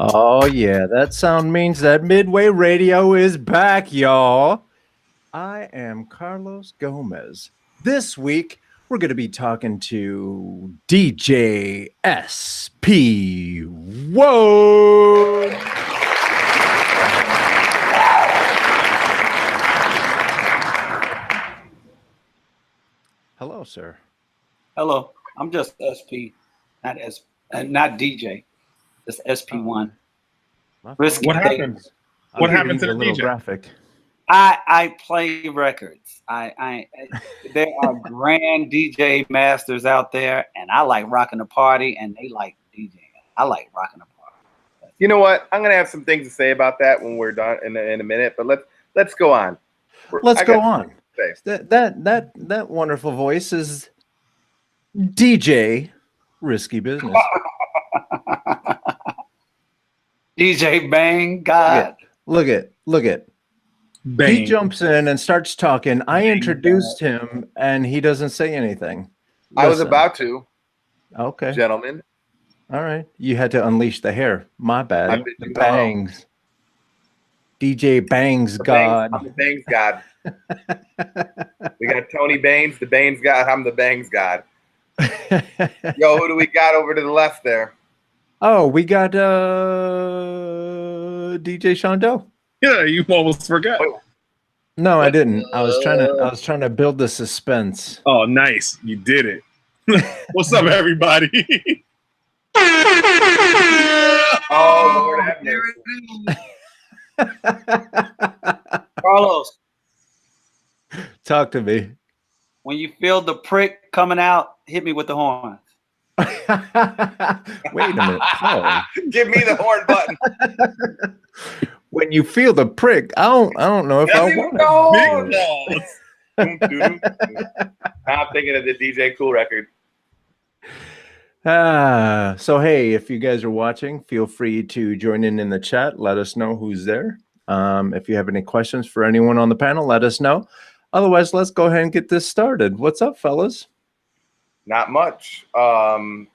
Oh, yeah, that sound means that Midway Radio is back, y'all. I am Carlos Gomez. This week, we're going to be talking to DJ SP-1. Hello, sir. Hello. I'm just SP, not DJ. Just SP-1. What happens? What happened to the little DJ? Graphic. I play records. There are grand DJ masters out there, and I like rocking the party, and they like DJing. I like rocking the party. You know what? I'm gonna have some things to say about that when we're done in a minute. But let's go on. Let's go on. That wonderful voice is DJ Risky Business. DJ Bang God. Look at. Bang. He jumps in and starts talking. I introduced him, and he doesn't say anything. I was about to. Okay, Gentlemen. All right. You had to unleash the hair. My bad. The bangs. DJ Bangs God. I'm the Bangs God. We got Tony Baines, the Baines God. I'm the Bangs God. Yo, who do we got over to the left there? Oh, we got DJ Shondo. Yeah, you almost forgot. No, I didn't. I was trying to build the suspense. Oh, nice. You did it. What's up, everybody? Oh, Lord have mercy. Carlos, Talk to me. when you feel the prick coming out, hit me with the horn. Wait a minute. Oh. Give me the horn button. When you feel the prick, I don't know if I want it. Big balls. I'm thinking of the DJ Cool record. So hey, if you guys are watching, feel free to join in the chat. Let us know who's there. If you have any questions for anyone on the panel, let us know. Otherwise, let's go ahead and get this started. What's up, fellas? Not much. I'll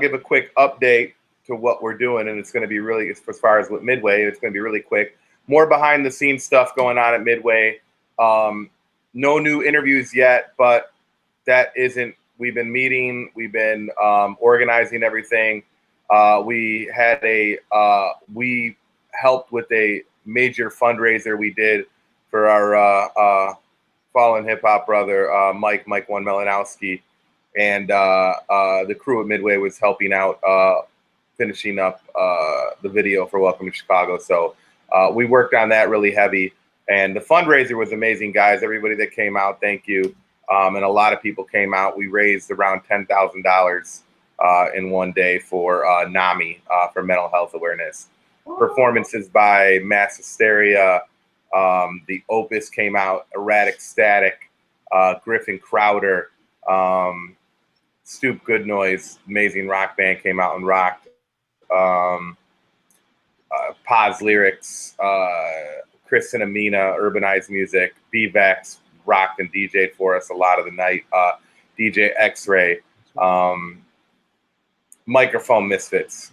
give a quick update to what we're doing, and it's going to be really, as far as with Midway, it's going to be really quick. More behind the scenes stuff going on at Midway. No new interviews yet, but that isn't. We've been meeting. We've been organizing everything. We helped with a major fundraiser we did for our fallen hip hop brother, Mike One Melanowski, and the crew at Midway was helping out, finishing up the video for Welcome to Chicago. So we worked on that really heavy, and the fundraiser was amazing, guys. Everybody that came out, thank you. And a lot of people came out. We raised around $10,000 in one day for NAMI, for mental health awareness. Performances by Mass Hysteria, the Opus came out, Erratic Static, Griffin Crowder, Stoop Good Noise, amazing rock band, came out and rocked. Paz Lyrics, Chris and Amina, Urbanized Music, B-Vex rocked and DJ'd for us a lot of the night. DJ X-Ray, Microphone Misfits.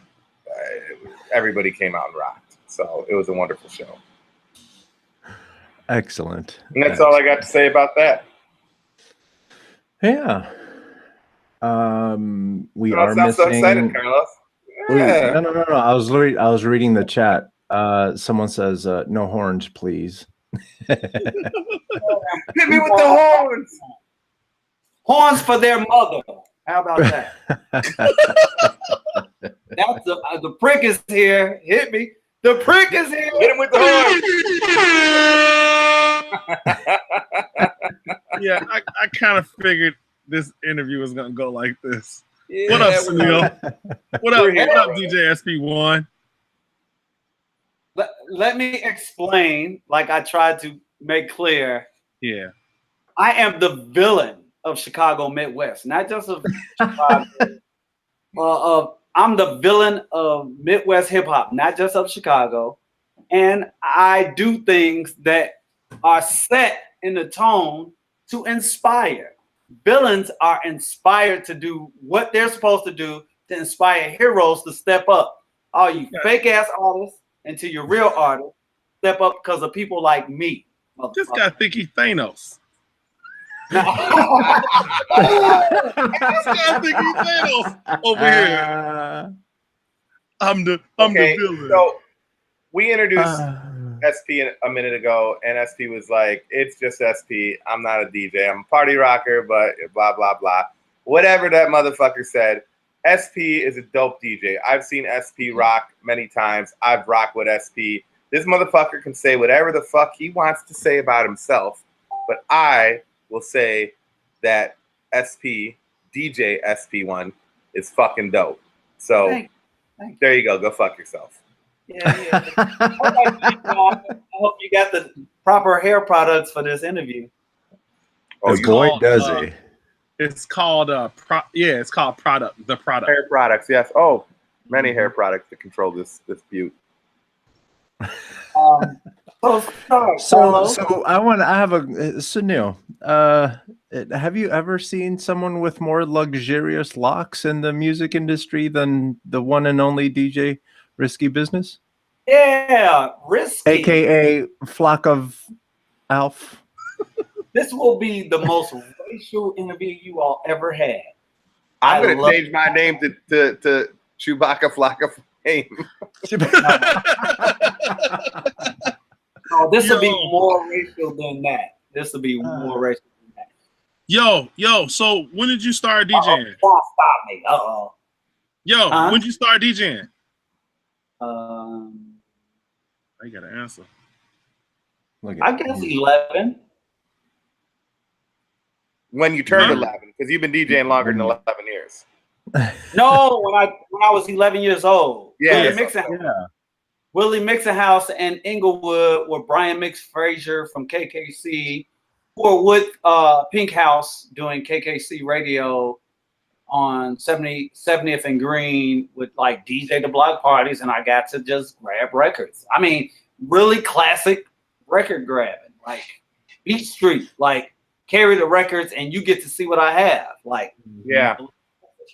Everybody came out and rocked. So it was a wonderful show. Excellent. And that's all I got to say about that. Yeah. We are sound missing. So excited, Carlos. Yeah. No. I was reading the chat. Someone says, "No horns, please." Hit me with the horns. Horns for their mother. How about that? That's the prick is here. Hit me. The prick is here. Hit him with the horns. Yeah, I kind of figured this interview was gonna go like this. Yeah, what up, Sunil? What up, DJ SP-1? Let me explain, like I tried to make clear. Yeah. I am the villain of Chicago Midwest, not just of Chicago. I'm the villain of Midwest hip hop, not just of Chicago. And I do things that are set in the tone to inspire. Villains are inspired to do what they're supposed to do to inspire heroes to step up. All you fake ass artists until you're real artists step up because of people like me. This guy think he's Thanos. No. This guy think he's Thanos over here. I'm the villain. So we introduced SP a minute ago, and SP was like, "It's just SP. I'm not a DJ. I'm a party rocker, but blah blah blah." Whatever that motherfucker said, SP is a dope DJ. I've seen SP rock many times. I've rocked with SP. This motherfucker can say whatever the fuck he wants to say about himself, but I will say that DJ SP-1 is fucking dope. So Thank you. There you go. Go fuck yourself. Yeah. I hope you got the proper hair products for this interview. Oh, boy, does he. It's called it's called the product. Hair products, yes. Oh, many hair products to control this butte. So I have a Sunil. Have you ever seen someone with more luxurious locks in the music industry than the one and only DJ Risky Business? Yeah, Risky, aka Flock of Alf. This will be the most racial interview you all ever had. I'm going to change my name to Chewbacca Flock of Fame. No, this will be more racial than that. This will be more racial than that. Yo, so when did you start DJing? Stop me. When did you start DJing? I got an answer. I guess 11. When you turned 11, because you've been DJing longer than 11 years. No, when I was 11 years old. Yeah. Willie Mixon House and Inglewood with Brian Mix Frazier from KKC, who were with Pink House doing KKC radio on 70th and Green with like DJ the block parties, and I got to just grab records. I mean, really classic record grabbing, like Beat Street, like carry the records and you get to see what I have. Like, yeah,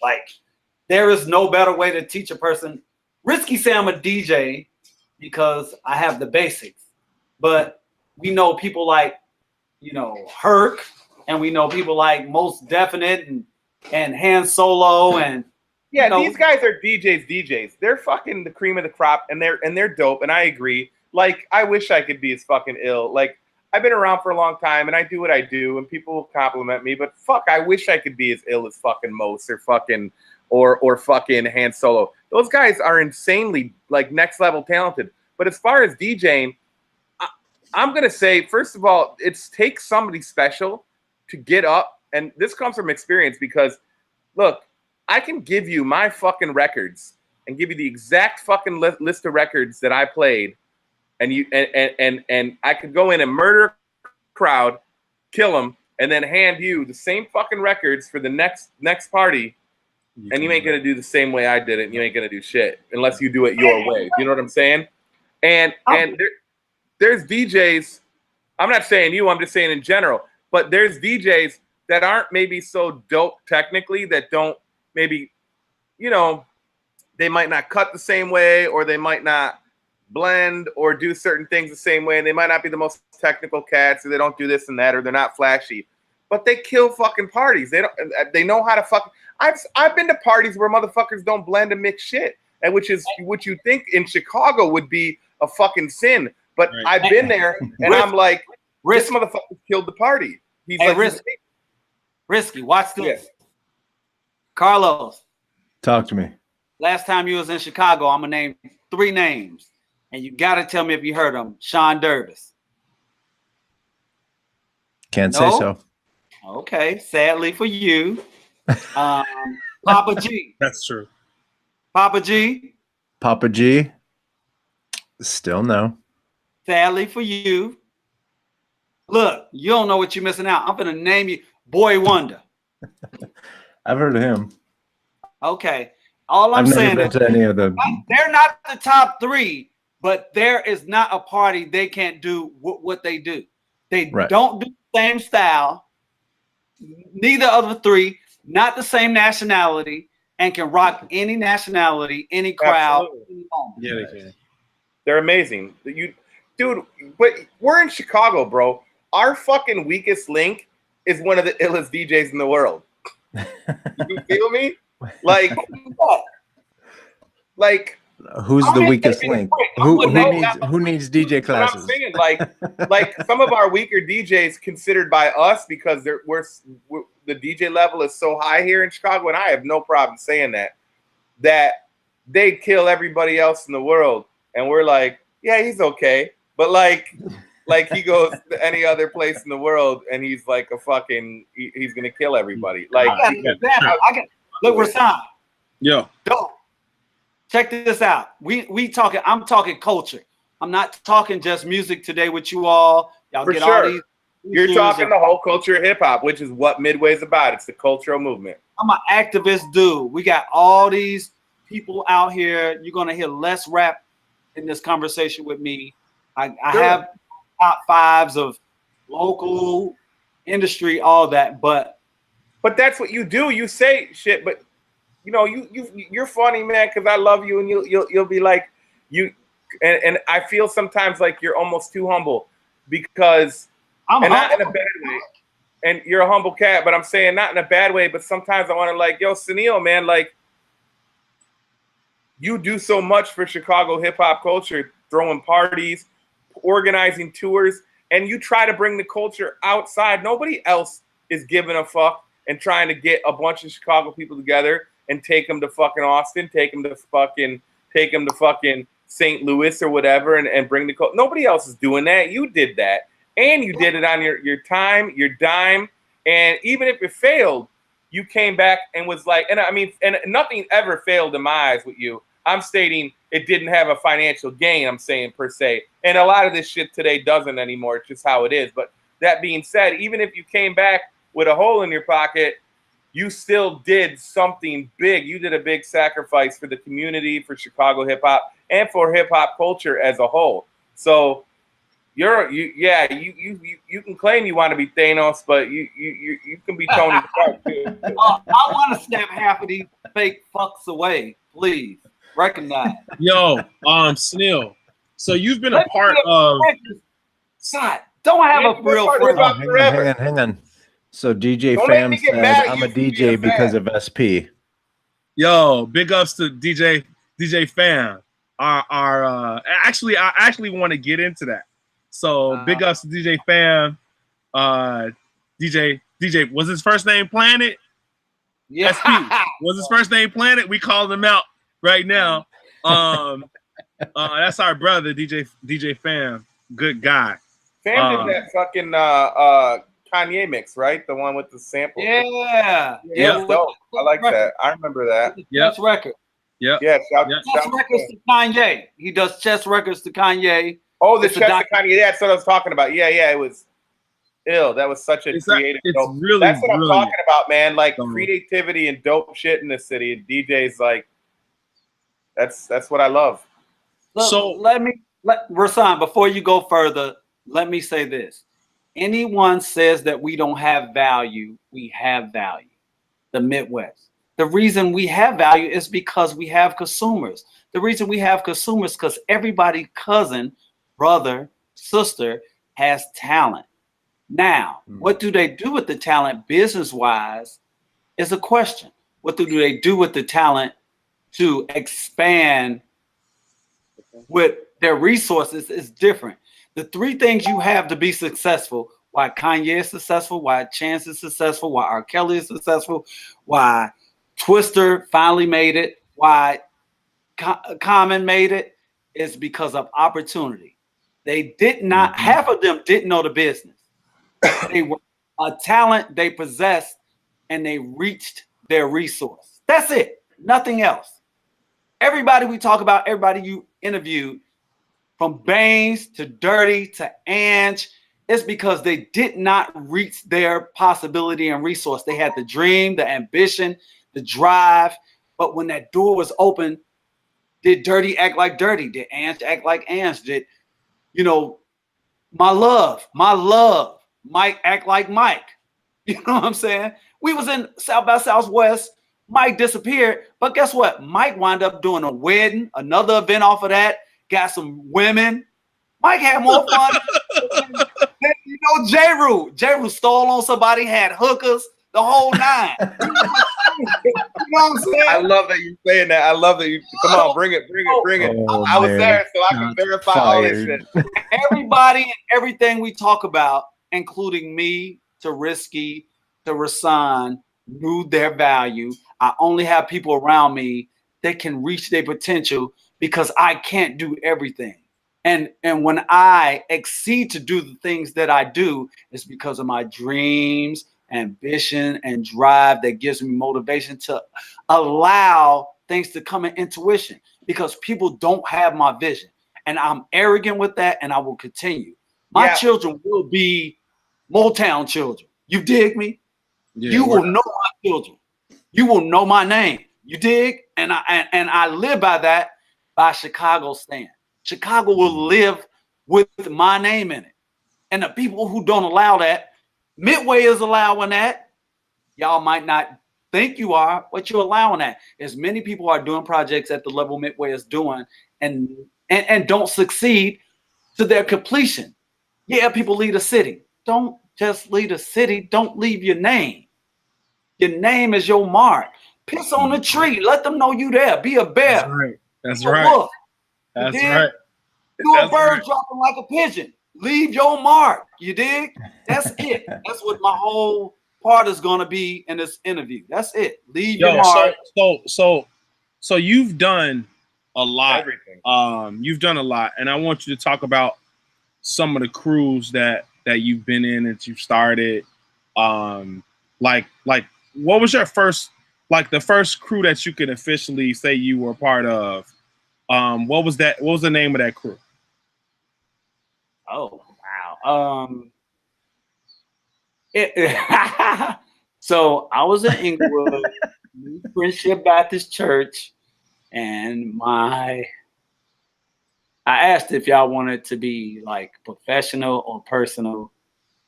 like there is no better way to teach a person. Risky say I'm a DJ because I have the basics, but we know people like, Herc, and we know people like Most Definite and Han Solo, and these guys are DJs. They're fucking the cream of the crop, and they're dope. And I agree. Like, I wish I could be as fucking ill. Like, I've been around for a long time, and I do what I do, and people compliment me. But fuck, I wish I could be as ill as fucking Most or fucking or fucking Han Solo. Those guys are insanely like next level talented. But as far as DJing, I'm gonna say, first of all, it takes somebody special to get up, and this comes from experience because, look, I can give you my fucking records and give you the exact fucking list of records that I played, and I could go in and murder a crowd, kill them, and then hand you the same fucking records for the next party, and you ain't gonna do the same way I did it, and you ain't gonna do shit unless you do it your way. You know what I'm saying? And there's DJs, I'm not saying you, I'm just saying in general, but there's DJs that aren't maybe so dope technically, that don't maybe, they might not cut the same way, or they might not blend or do certain things the same way, and they might not be the most technical cats, or they don't do this and that, or they're not flashy, but they kill fucking parties. They know how to fuck. I've been to parties where motherfuckers don't blend and mix shit, and which you think in Chicago would be a fucking sin. But I've been there, and I'm like, this motherfucker killed the party. He's Risky. Watch this. Yeah. Carlos, talk to me. Last time you was in Chicago, I'm gonna name 3 names, and you gotta tell me if you heard them. Sean Davis. Can't say so. Okay, sadly for you. Papa G. That's true. Papa G. Still no. Sadly for you. Look, you don't know what you're missing out. I'm gonna name you Boy Wonder. I've heard of him. Okay. All I'm saying is any of them. They're not the top 3, but there is not a party they can't do what they do. They don't do the same style. Neither of the 3, not the same nationality, and can rock any nationality, any crowd. Any yeah, they can. They're amazing. Dude, but we're in Chicago, bro. Our fucking weakest link is one of the illest DJs in the world. You feel me? Like who's the weakest link? Who needs DJ classes? I'm saying, like some of our weaker DJs considered by us because we're the DJ level is so high here in Chicago, and I have no problem saying that they kill everybody else in the world, and we're like, yeah, he's okay, but like he goes to any other place in the world, and he's like he's gonna kill everybody. Like, look, Rasan. Yeah. Check this out. I'm talking culture. I'm not talking just music today with you all. Y'all for get sure. all these. You're talking the whole culture of hip hop, which is what Midway's about. It's the cultural movement. I'm an activist dude. We got all these people out here. You're gonna hear less rap in this conversation with me. I have top 5s of local industry, all that, but that's what you do. You say shit, but you know you're funny, man, because I love you, and you'll be like and I feel sometimes like you're almost too humble because not in a bad way. And you're a humble cat, but I'm saying not in a bad way. But sometimes I want to like, yo, Sunil, man, like you do so much for Chicago hip hop culture, throwing parties, organizing tours, and you try to bring the culture outside. Nobody else is giving a fuck and trying to get a bunch of Chicago people together and take them to fucking Austin, take them to fucking St. Louis or whatever, and bring the culture. Nobody else is doing that. You did that. And you did it on your time, your dime. And even if it failed, you came back and was like, and I mean, and nothing ever failed in my eyes with you. I'm stating it didn't have a financial gain, I'm saying, per se. And a lot of this shit today doesn't anymore. It's just how it is. But that being said, even if you came back with a hole in your pocket, you still did something big. You did a big sacrifice for the community, for Chicago hip hop, and for hip hop culture as a whole. So you can claim you want to be Thanos, but you can be Tony Stark too. I want to snap half of these fake fucks away, please. Recognize. Yo, Sunil. So you've been a part of. God, don't have a real friend. Hang on. So DJ Fam said I'm a DJ because of SP. Yo, big ups to DJ Fam. I actually want to get into that. So big ups to DJ Fam. DJ was his first name Planet? Yeah. SP was his first name Planet? We called him out right now. That's our brother, DJ Fam. Good guy. Fam did that fucking Kanye mix, right? The one with the sample. Yeah. That's dope. I like that. I remember that. Chess record. Yeah. Yeah. Chess records to Kanye. He does chess records to Kanye. Oh, the chess to Kanye. That's what I was talking about. Yeah. It was ill. That was such a creative. Really, that's what brilliant. I'm talking about, man. Like creativity and dope shit in the city. DJs like that's what I love. Look, so let Rasan, before you go further, let me say this. Anyone says that we don't have value, we have value. The Midwest. The reason we have value is because we have consumers. The reason we have consumers is because everybody, cousin, brother, sister has talent. Now, what do they do with the talent business-wise is a question. What do they do with the talent to expand with their resources is different. The 3 things you have to be successful, why Kanye is successful, why Chance is successful, why R. Kelly is successful, why Twister finally made it, why Common made it, is because of opportunity. They did not, half of them didn't know the business. They were a talent they possessed and they reached their resource. That's it. Nothing else. Everybody we talk about, everybody you interviewed, from Baines to Dirty to Ange, it's because they did not reach their possibility and resource. They had the dream, the ambition, the drive, But when that door was open, did Dirty act like Dirty? Did Ants act like Ants? Did, my love, Mike act like Mike? You know what I'm saying? We was in South by Southwest. Mike disappeared, but guess what? Mike wound up doing a wedding, another event off of that, got some women. Mike had more fun than, J-Roo. J-Roo stole on somebody, had hookers, the whole nine. You know what I'm saying? I love that you're saying that. I love that you come on, bring it. Oh, I was man. there, so I can verify all this shit. Everybody and everything we talk about, including me, to Risky, to Rasan, knew their value. I only have people around me that can reach their potential because I can't do everything. And when I exceed to do the things that I do, it's because of my dreams, ambition, and drive that gives me motivation to allow things to come in intuition, because people don't have my vision. And I'm arrogant with that, and I will continue. My children will be Motown children. You dig me? Yeah, you will know my children. You will know my name. You dig? And I live by that, by Chicago stand. Chicago will live with my name in it. And the people who don't allow that, Midway is allowing that. Y'all might not think you are, but you're allowing that. As many people are doing projects at the level Midway is doing and don't succeed to their completion. Yeah, people leave a city. Don't just leave a city. Don't leave your name. Your name is your mark. Piss on the tree. Let them know you there. Be a bear. That's right. That's right. That's right. You a bird dropping like a pigeon. Leave your mark. You dig? That's it. That's what my whole part is going to be in this interview. That's it. Leave your mark. So you've done a lot. Everything. You've done a lot, and I want you to talk about some of the crews that you've been in, that you've started. Like what was your first, like the first crew that you could officially say you were a part of? What was that? What was the name of that crew? Oh wow. So I was in Inglewood, Friendship Baptist Church, and I asked if y'all wanted to be like professional or personal,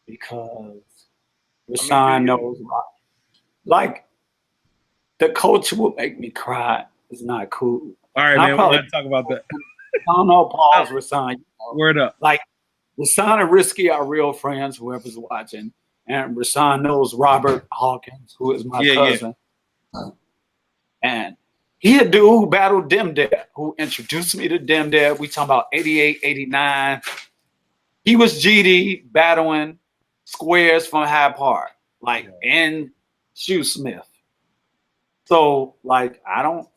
because Rasan knows, like, the culture will make me cry. It's not cool. All right, man. We're gonna talk about that. I don't know, pause, Rasan. Word up. Like, Rasan and Risky are real friends, whoever's watching. And Rasan knows Robert Hawkins, who is my cousin. Yeah. And he a dude who battled Dem Deb, who introduced me to Dem Deb. We talking about 88, 89. He was GD battling Squares from Hyde Park, like, in Shoesmith. So, like, I don't,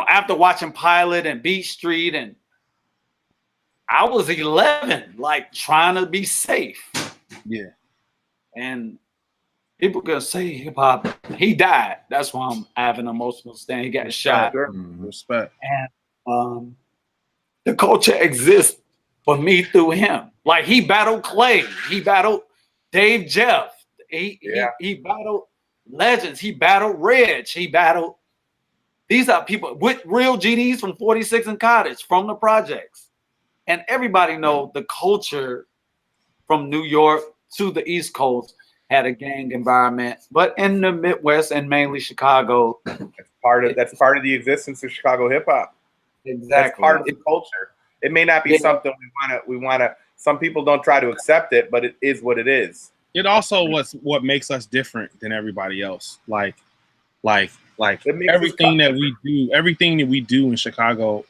after watching Pilot and Beat Street, and I was 11, like, trying to be safe. Yeah. And people gonna say hip hop, he died. That's why I'm having an emotional stand. He got shot. Respect. And the culture exists for me through him. Like, he battled Clay. He battled Dave Jeff. He battled legends. He battled Reg. He battled. These are people with real GDs from 46 and Cottage, from the projects. And everybody knows the culture from New York to the East Coast had a gang environment, but in the Midwest and mainly Chicago, that's part of the existence of Chicago hip hop. Exactly, that's part of the culture. It may not be something we want to. Some people don't try to accept it, but it is what it is. It also what makes us different than everybody else. Like everything that we do in Chicago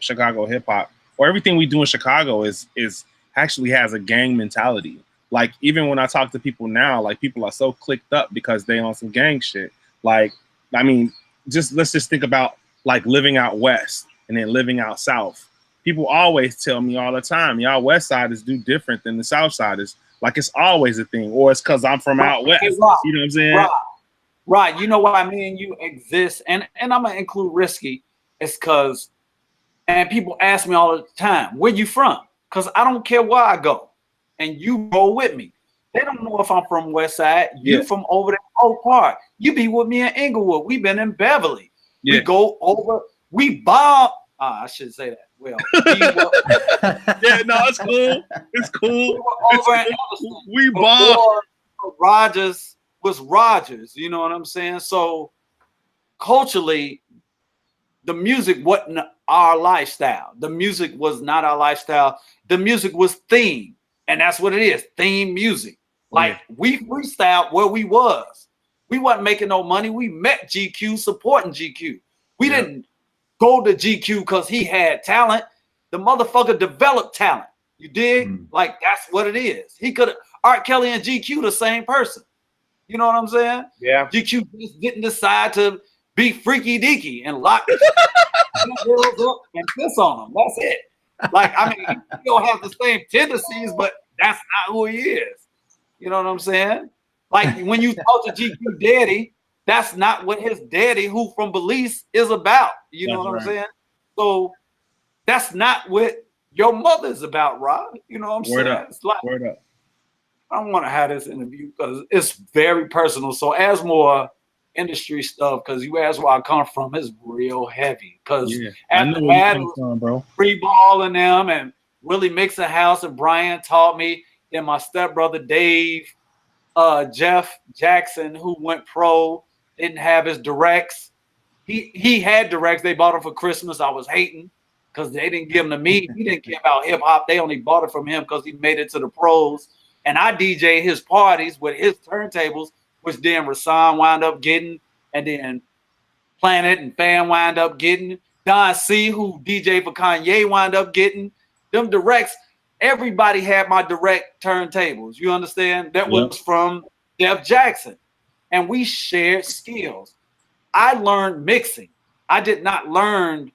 hip hop, or everything we do in Chicago is actually has a gang mentality. Like, even when I talk to people now, like, people are so clicked up because they on some gang shit. Like, I mean, let's just think about, like, living out west and then living out south. People always tell me all the time, y'all west siders do different than the south siders. Like, it's always a thing, or it's because I'm from out west. You know what I'm saying? Right. You know why me and you exist, and I'm gonna include Risky. It's because, and people ask me all the time, where you from? Because I don't care where I go, and you go with me. They don't know if I'm from West Side. You from over there, Oak Park. You be with me in Inglewood. We've been in Beverly. Yeah. We go over. We bomb. I should say that. Well, yeah, no, it's cool. It's cool. We bomb. Rogers was Rogers. You know what I'm saying? So culturally, the music wasn't our lifestyle. The music was not our lifestyle. The music was theme, and that's what it is. Theme music. Like we freestyled where we was. We wasn't making no money. We met GQ supporting GQ. We didn't go to GQ because he had talent. The motherfucker developed talent. You dig? Like that's what it is. He could have Art Kelly and GQ the same person. You know what I'm saying? Yeah. GQ just didn't decide to be freaky deaky and lock girls up and piss on them. That's it. Like I mean, he don't have the same tendencies, but that's not who he is. You know what I'm saying? Like when you talk to GQ Daddy, that's not what his daddy, who from Belize, is about. You know what I'm saying? So that's not what your mother's about, Rob. You know what I'm saying? Up. It's like, Word up. I don't want to have this interview because it's very personal. So as more industry stuff, because you ask where I come from, it's real heavy. Because after that, Free Ball and them and Willie Mixon House and Brian taught me. Then my stepbrother Dave, Jeff Jackson, who went pro, didn't have his directs. He had directs. They bought them for Christmas. I was hating because they didn't give them to me. He didn't care about hip hop. They only bought it from him because he made it to the pros. And I DJ his parties with his turntables, which then Rasan wound up getting, and then Planet and Fan wound up getting. Don C, who DJ for Kanye, wound up getting. Them directs. Everybody had my direct turntables. You understand? That was from Jeff Jackson. And we shared skills. I learned mixing. I learned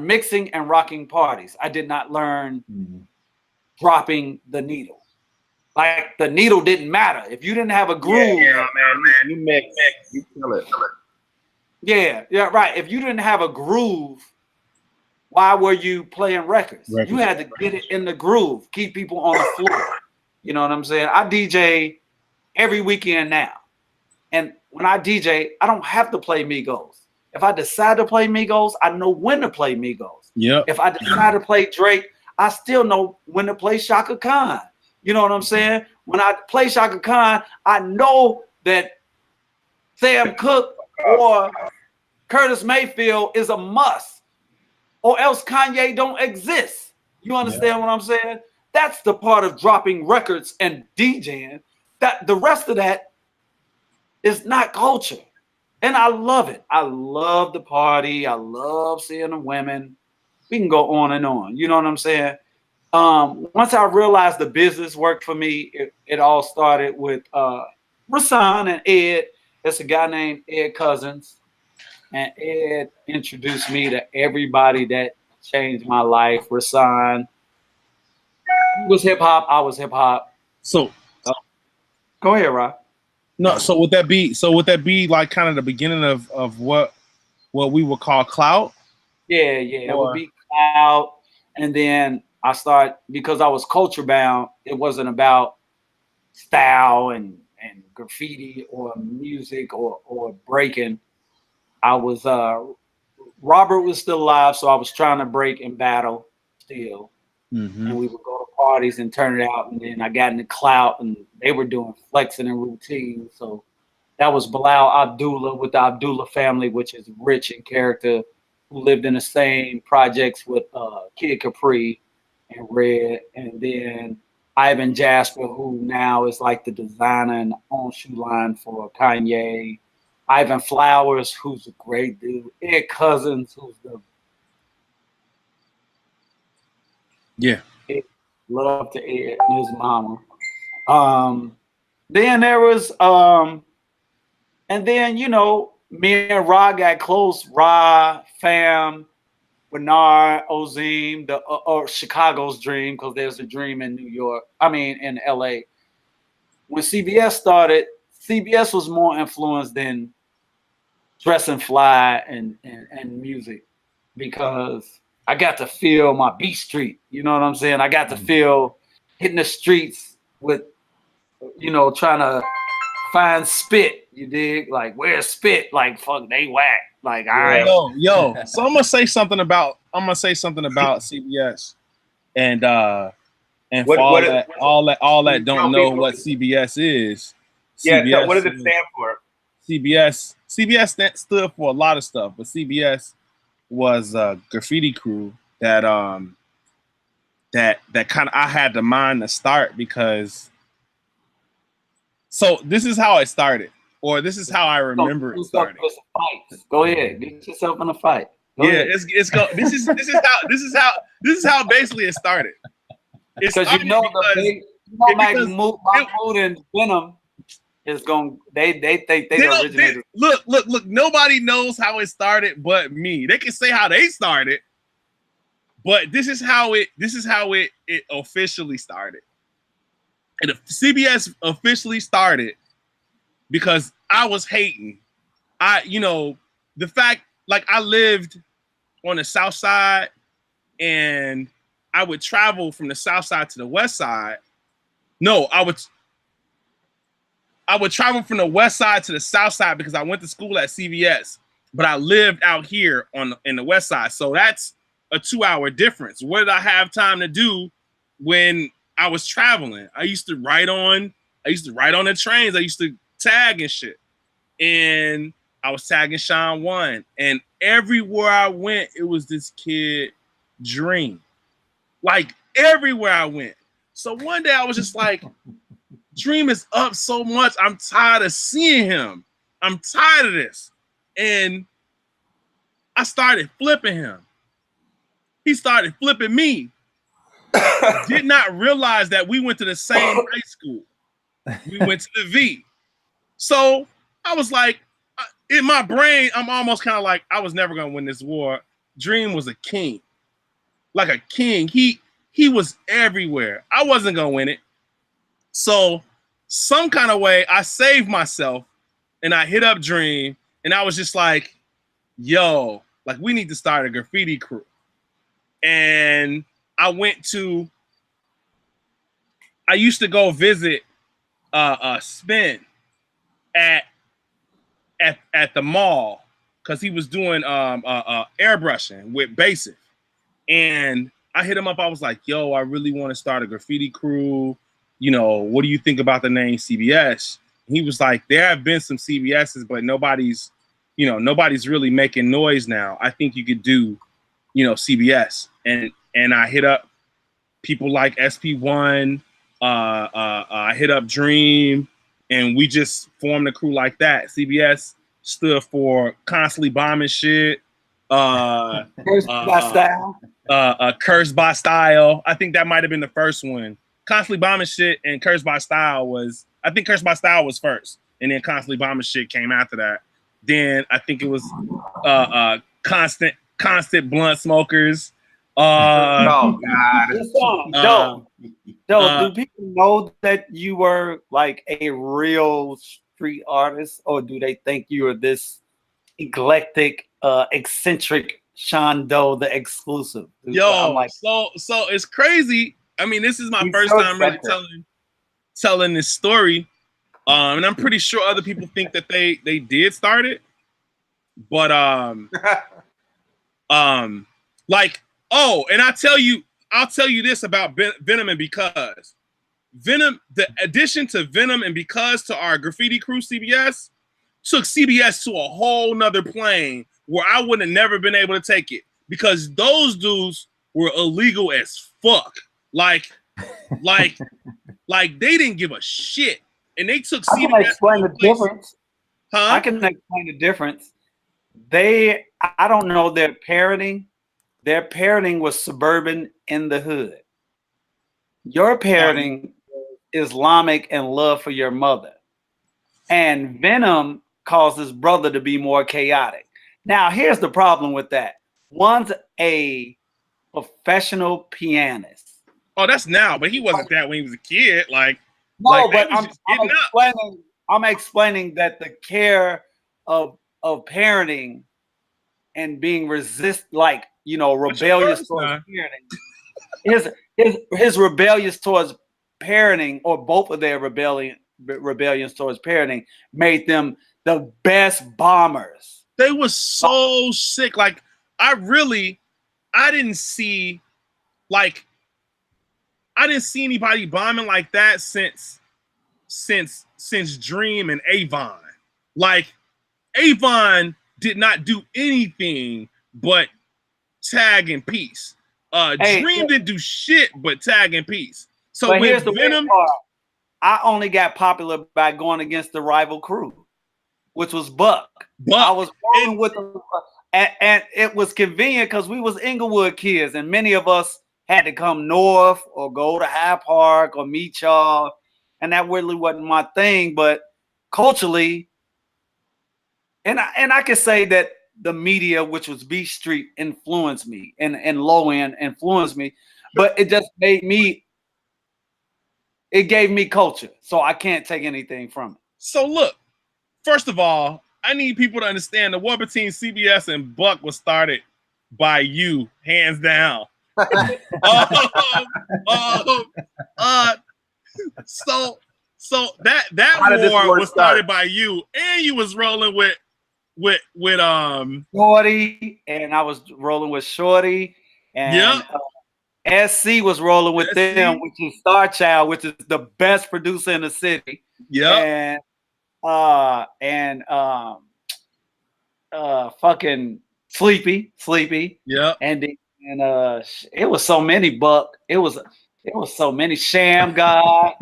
mixing and rocking parties. I did not learn dropping the needle. Like the needle didn't matter. If you didn't have a groove. Yeah, man. You mix. You kill it. Yeah, right. If you didn't have a groove, why were you playing records? You had to get it in the groove, keep people on the floor. You know what I'm saying? I DJ every weekend now. And when I DJ, I don't have to play Migos. If I decide to play Migos, I know when to play Migos. Yep. If I decide to play Drake, I still know when to play Shaka Khan. You know what I'm saying? When I play Shaka Khan, I know that Sam Cooke or Curtis Mayfield is a must. Or else Kanye don't exist. You understand what I'm saying? That's the part of dropping records and DJing. That the rest of that is not culture. And I love it. I love the party. I love seeing the women. We can go on and on. You know what I'm saying? Once I realized the business worked for me, it all started with Rasan and Ed. It's a guy named Ed Cousins. And Ed introduced me to everybody that changed my life. Rasan was hip hop. I was hip hop. So, go ahead, Rob. No, so would that be like kind of the beginning of what we would call clout? Yeah, it would be clout. And then I started, because I was culture bound, it wasn't about style and graffiti or music or breaking. I was Robert was still alive, so I was trying to break and battle still. And we would go to parties and turn it out, and then I got into clout, and they were doing flexing and routine. So that was Bilal Abdullah with the Abdullah family, which is rich in character, who lived in the same projects with Kid Capri and Red, and then Ivan Jasper, who now is like the designer and own shoe line for Kanye. Ivan Flowers, who's a great dude. Ed Cousins, who's the love to Ed and his mama. Then there was and then me and Ra got close. Ra, Fam, Bernard, Ozim, or Chicago's Dream, because there's a Dream in in LA. When CBS started, CBS was more influenced than Dressing Fly and music, because I got to feel my beat street. You know what I'm saying? I got to feel hitting the streets with trying to find spit. You dig? Like, where's spit? Like, fuck, they whack. Like, all right. Yo. So I'm gonna say something about CBS, and for all that don't know what CBS is. CBS, what does it stand for? CBS stood for a lot of stuff, but CBS was a graffiti crew that kind of I had the mind to start because. So this is how it started, or this is how I remember it starting. Go ahead, get yourself in a fight. This is how basically it started. Because Mahmoud and Venom is going. They think they originated. Look. Nobody knows how it started, but me. They can say how they started, but this is how it officially started. And CBS officially started because I was hating. The fact, like, I lived on the South Side and I would travel from the South Side to the West Side. No, I would travel from the West Side to the South Side because I went to school at CVS, but I lived out here in the West Side. So that's a 2-hour difference. What did I have time to do when I was traveling? I used to write on the trains. I used to tag and shit. And I was tagging Sean 1. And everywhere I went, it was this kid, Dream. Like, everywhere I went. So one day I was just like, Dream is up so much. I'm tired of seeing him. I'm tired of this. And I started flipping him. He started flipping me. Did not realize that we went to the same high school. We went to the V. So I was like, in my brain, I'm almost kind of like, I was never gonna win this war. Dream was a king, like a king. He was everywhere. I wasn't gonna win it. So some kind of way, I saved myself and I hit up Dream, and I was just like, yo, like, we need to start a graffiti crew. And I used to go visit Spin at the mall because he was doing airbrushing with Basic. And I hit him up. I was like, yo, I really want to start a graffiti crew. What do you think about the name CBS? And he was like, there have been some CBSs, but nobody's really making noise now. I think you could do, CBS. And I hit up people like SP-1. I hit up Dream, and we just formed a crew like that. CBS stood for Constantly Bombing Shit. Cursed by Style. Cursed by Style. I think that might have been the first one. Constantly Bombing Shit and Cursed by Style was, I think Cursed by Style was first, and then Constantly Bombing Shit came after that. Then I think it was Constant Blunt Smokers. Oh God! Do people know that you were like a real street artist, or do they think you are this eclectic, eccentric Sean Doe, the exclusive? Yo, so it's crazy. I mean, this is my first time really telling this story, and I'm pretty sure other people think that they did start it, but like. Oh, and I'll tell you this about Venom and Because. Venom, the addition to Venom and Because to our graffiti crew CBS took CBS to a whole nother plane where I would have never been able to take it because those dudes were illegal as fuck. Like they didn't give a shit. And they took CBS. I can explain the difference. Huh? I can explain the difference. I don't know their parenting. Their parenting was suburban in the hood. Your parenting is Islamic and love for your mother. And Venom caused his brother to be more chaotic. Now, here's the problem with that. One's a professional pianist. Oh, that's now, but he wasn't that when he was a kid. I'm explaining that the care of parenting and being rebellious towards parenting. His rebellious towards parenting, or both of their rebellions towards parenting, made them the best bombers. They were so sick. Like, I didn't see anybody bombing like that since Dream and Avon. Like, Avon did not do anything but tag and peace. Dream didn't do shit but tag and peace. So but with here's the Venom, part. I only got popular by going against the rival crew, which was Buck. I was rolling with them, and it was convenient because we was Inglewood kids, and many of us had to come north or go to High Park or meet y'all, and that really wasn't my thing. But culturally, and I can say that the media, which was Beach Street, influenced me, and Low End influenced me, but it just made me. It gave me culture, so I can't take anything from it. So look, first of all, I need people to understand the war between CBS and Buck was started by you, hands down. So that war was started by you, and you was rolling with Shorty, and I was rolling with Shorty, and SC was rolling with them, which is Star Child, which is the best producer in the city. Yeah. And fucking Sleepy. Yeah. And it was so many Buck. It was so many Sham God.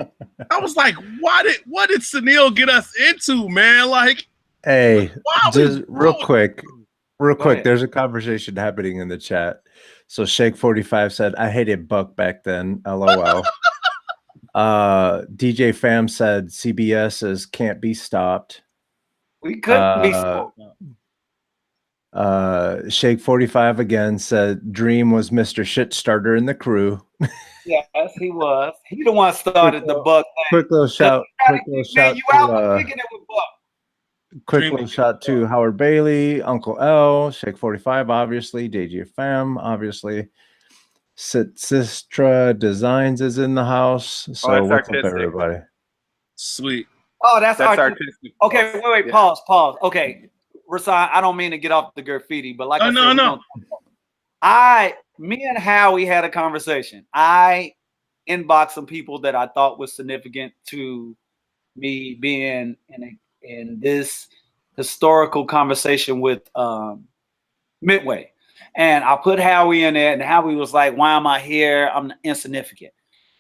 I was like, what did Sunil get us into, man? Like, hey, just real quick, there's a conversation happening in the chat. So Shake 45 said, I hated Buck back then. LOL. DJ Fam said CBS can't be stopped. We couldn't be stopped. Shake 45 again said Dream was Mr. Shit Starter in the crew. Yes, he was. He the one started the Buck thing. Quick little shout. Quick little shot to Howard Bailey, Uncle L, Shake 45, obviously, DJ Fam, obviously. Sistra Designs is in the house. So what's up, everybody? Sweet. Oh, that's artistic. Okay, wait, yeah. Pause. Okay, Rasan, I don't mean to get off the graffiti, but like no. Me and Howie had a conversation. I inboxed some people that I thought was significant to me being in this historical conversation with Midway. And I put Howie in there, and Howie was like, why am I here? I'm insignificant.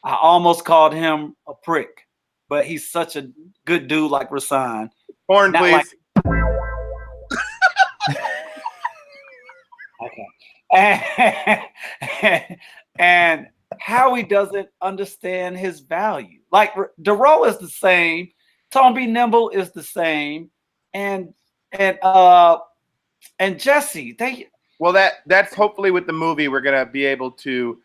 I almost called him a prick, but he's such a good dude like Rasan. Horn, please. Okay. And Howie doesn't understand his value. Like, Dero is the same. Tom B. Nimble is the same. And Jesse, well, that's hopefully with the movie, we're going to be able to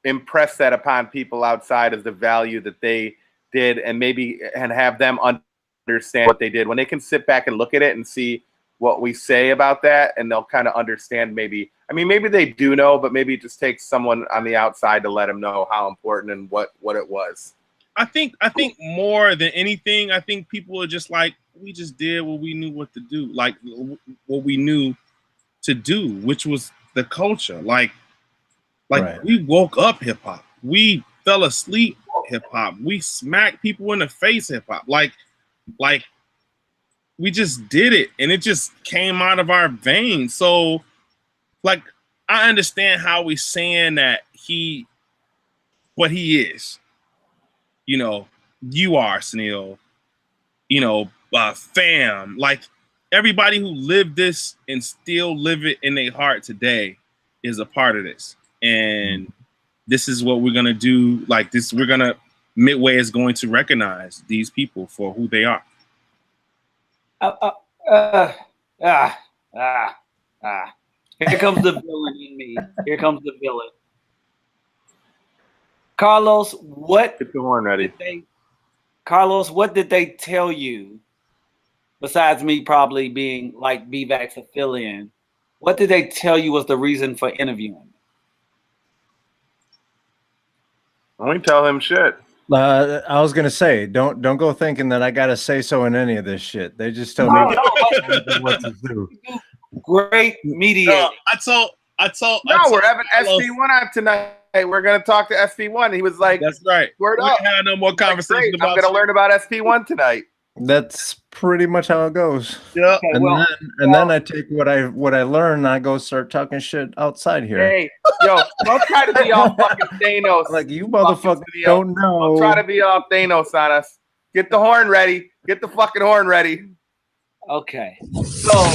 impress that upon people outside of the value that they did, and have them understand what they did. When they can sit back and look at it and see what we say about that, and they'll kind of understand maybe they do know, but maybe it just takes someone on the outside to let them know how important and what it was. I think more than anything, I think people are just like, we just did what we knew what to do, like what we knew to do, which was the culture. Like right. We woke up hip hop. We fell asleep hip hop. We smacked people in the face hip hop. Like we just did it, and it just came out of our veins. So, like, I understand how we're saying that what he is. You know, you are, Sunil. You know, Fam. Like, everybody who lived this and still live it in their heart today is a part of this. And this is what we're going to do. Like this, Midway is going to recognize these people for who they are. Here comes the villain in me. Here comes the villain. Carlos, get the horn ready. Carlos, what did they tell you? Besides me probably being like BVAC's affiliate, what did they tell you was the reason for interviewing? I only tell him shit. I was gonna say, don't go thinking that I gotta say so in any of this shit. They just tell me what to do. Great mediating. I told. We're having SP-1 on tonight. We're gonna talk to SP-1. He was like, "That's right. Word We up. had no more conversation about. I'm gonna learn about SP-1 tonight." That's pretty much how it goes. Yeah. Okay, And then I take what I learn and I go start talking shit outside here. Hey, yo, don't try to be all fucking Thanos. Like, you motherfuckers don't know. Don't try to be all Thanos on us. Get the horn ready. Get the fucking horn ready. Okay. So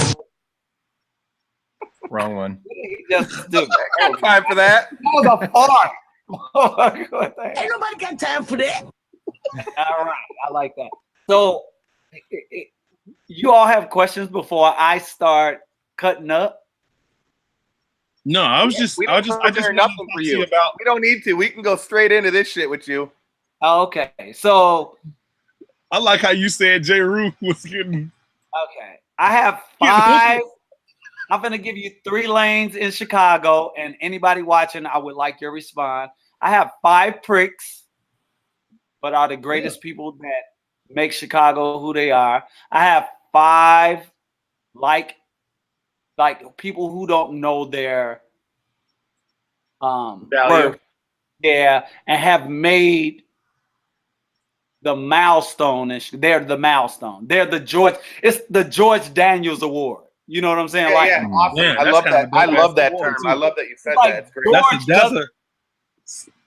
Wrong one. he just did. I got time for that. That was a fart. Ain't nobody got time for that. All right, I like that. So, you all have questions before I start cutting up? No, I just nothing for you. About. We don't need to. We can go straight into this shit with you. Oh, okay, so I like how you said J. Rue was getting. okay, I have 5. I'm gonna give you 3 lanes in Chicago, and anybody watching, I would like your response. I have 5 pricks, but are the greatest people that make Chicago who they are. I have 5 like people who don't know their Value. worth, and have made the milestone. They're the milestone. They're the George. It's the George Daniels Award. You know what I'm saying? Yeah, awesome. Man, I that's love kinda that. I dope. love that That's term. cool, I too. love that you said Like, that. It's great.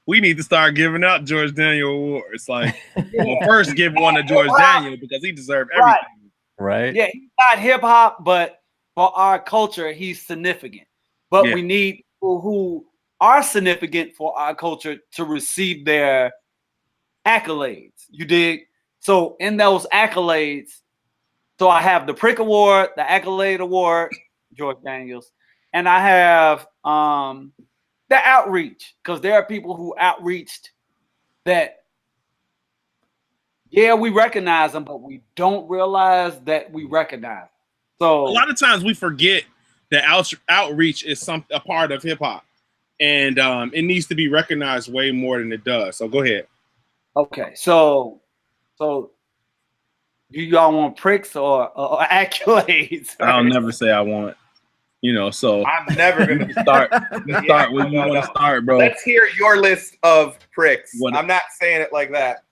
We need to start giving out George Daniel awards. Like, well, first give one to George Daniel because he deserved everything. Right? Yeah, he's not hip hop, but for our culture, he's significant. But we need people who are significant for our culture to receive their accolades. You dig? So in those accolades, so I have the Prick Award, the Accolade Award, George Daniels, and I have the outreach, because there are people who outreached that, yeah, we recognize them, but we don't realize that we recognize them. So a lot of times we forget that outreach is a part of hip hop, and it needs to be recognized way more than it does. So go ahead. Okay, so do y'all want pricks or accolades? I'll never say I want. So I'm never gonna start. Let's start where you want to start, bro. Let's hear your list of pricks. What- I'm not saying it like that.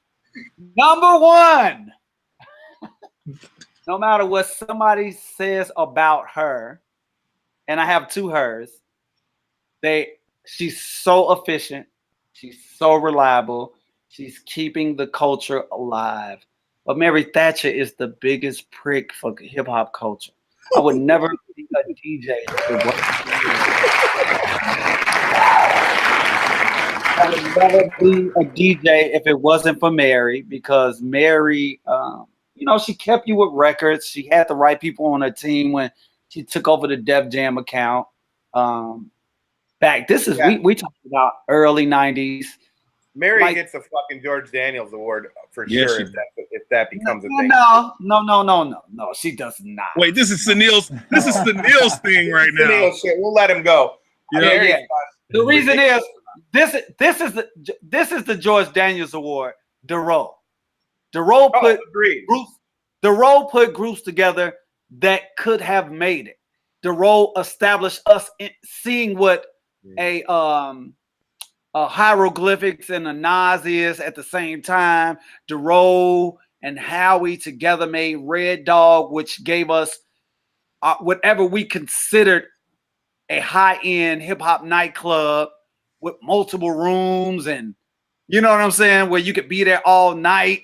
Number 1. No matter what somebody says about her, and I have 2 hers, she's so efficient, she's so reliable, she's keeping the culture alive. But Mary Thatcher is the biggest prick for hip hop culture. I would never be a DJ. I would never be a DJ if it wasn't for Mary, because Mary, she kept you with records. She had the right people on her team when she took over the Def Jam account. We talked about early 90s. Mary gets a fucking George Daniels award for sure if that becomes a thing. No, she does not. Wait, this is Sunil's thing right now. Sunil shit. We'll let him go. Yeah. The reason is this is the George Daniels Award. Dero put groups together that could have made it. Dero established us in seeing what a hieroglyphics and a Nas is at the same time. Dero and Howie together made Red Dog, which gave us whatever we considered a high-end hip-hop nightclub with multiple rooms, and you know what I'm saying, where you could be there all night.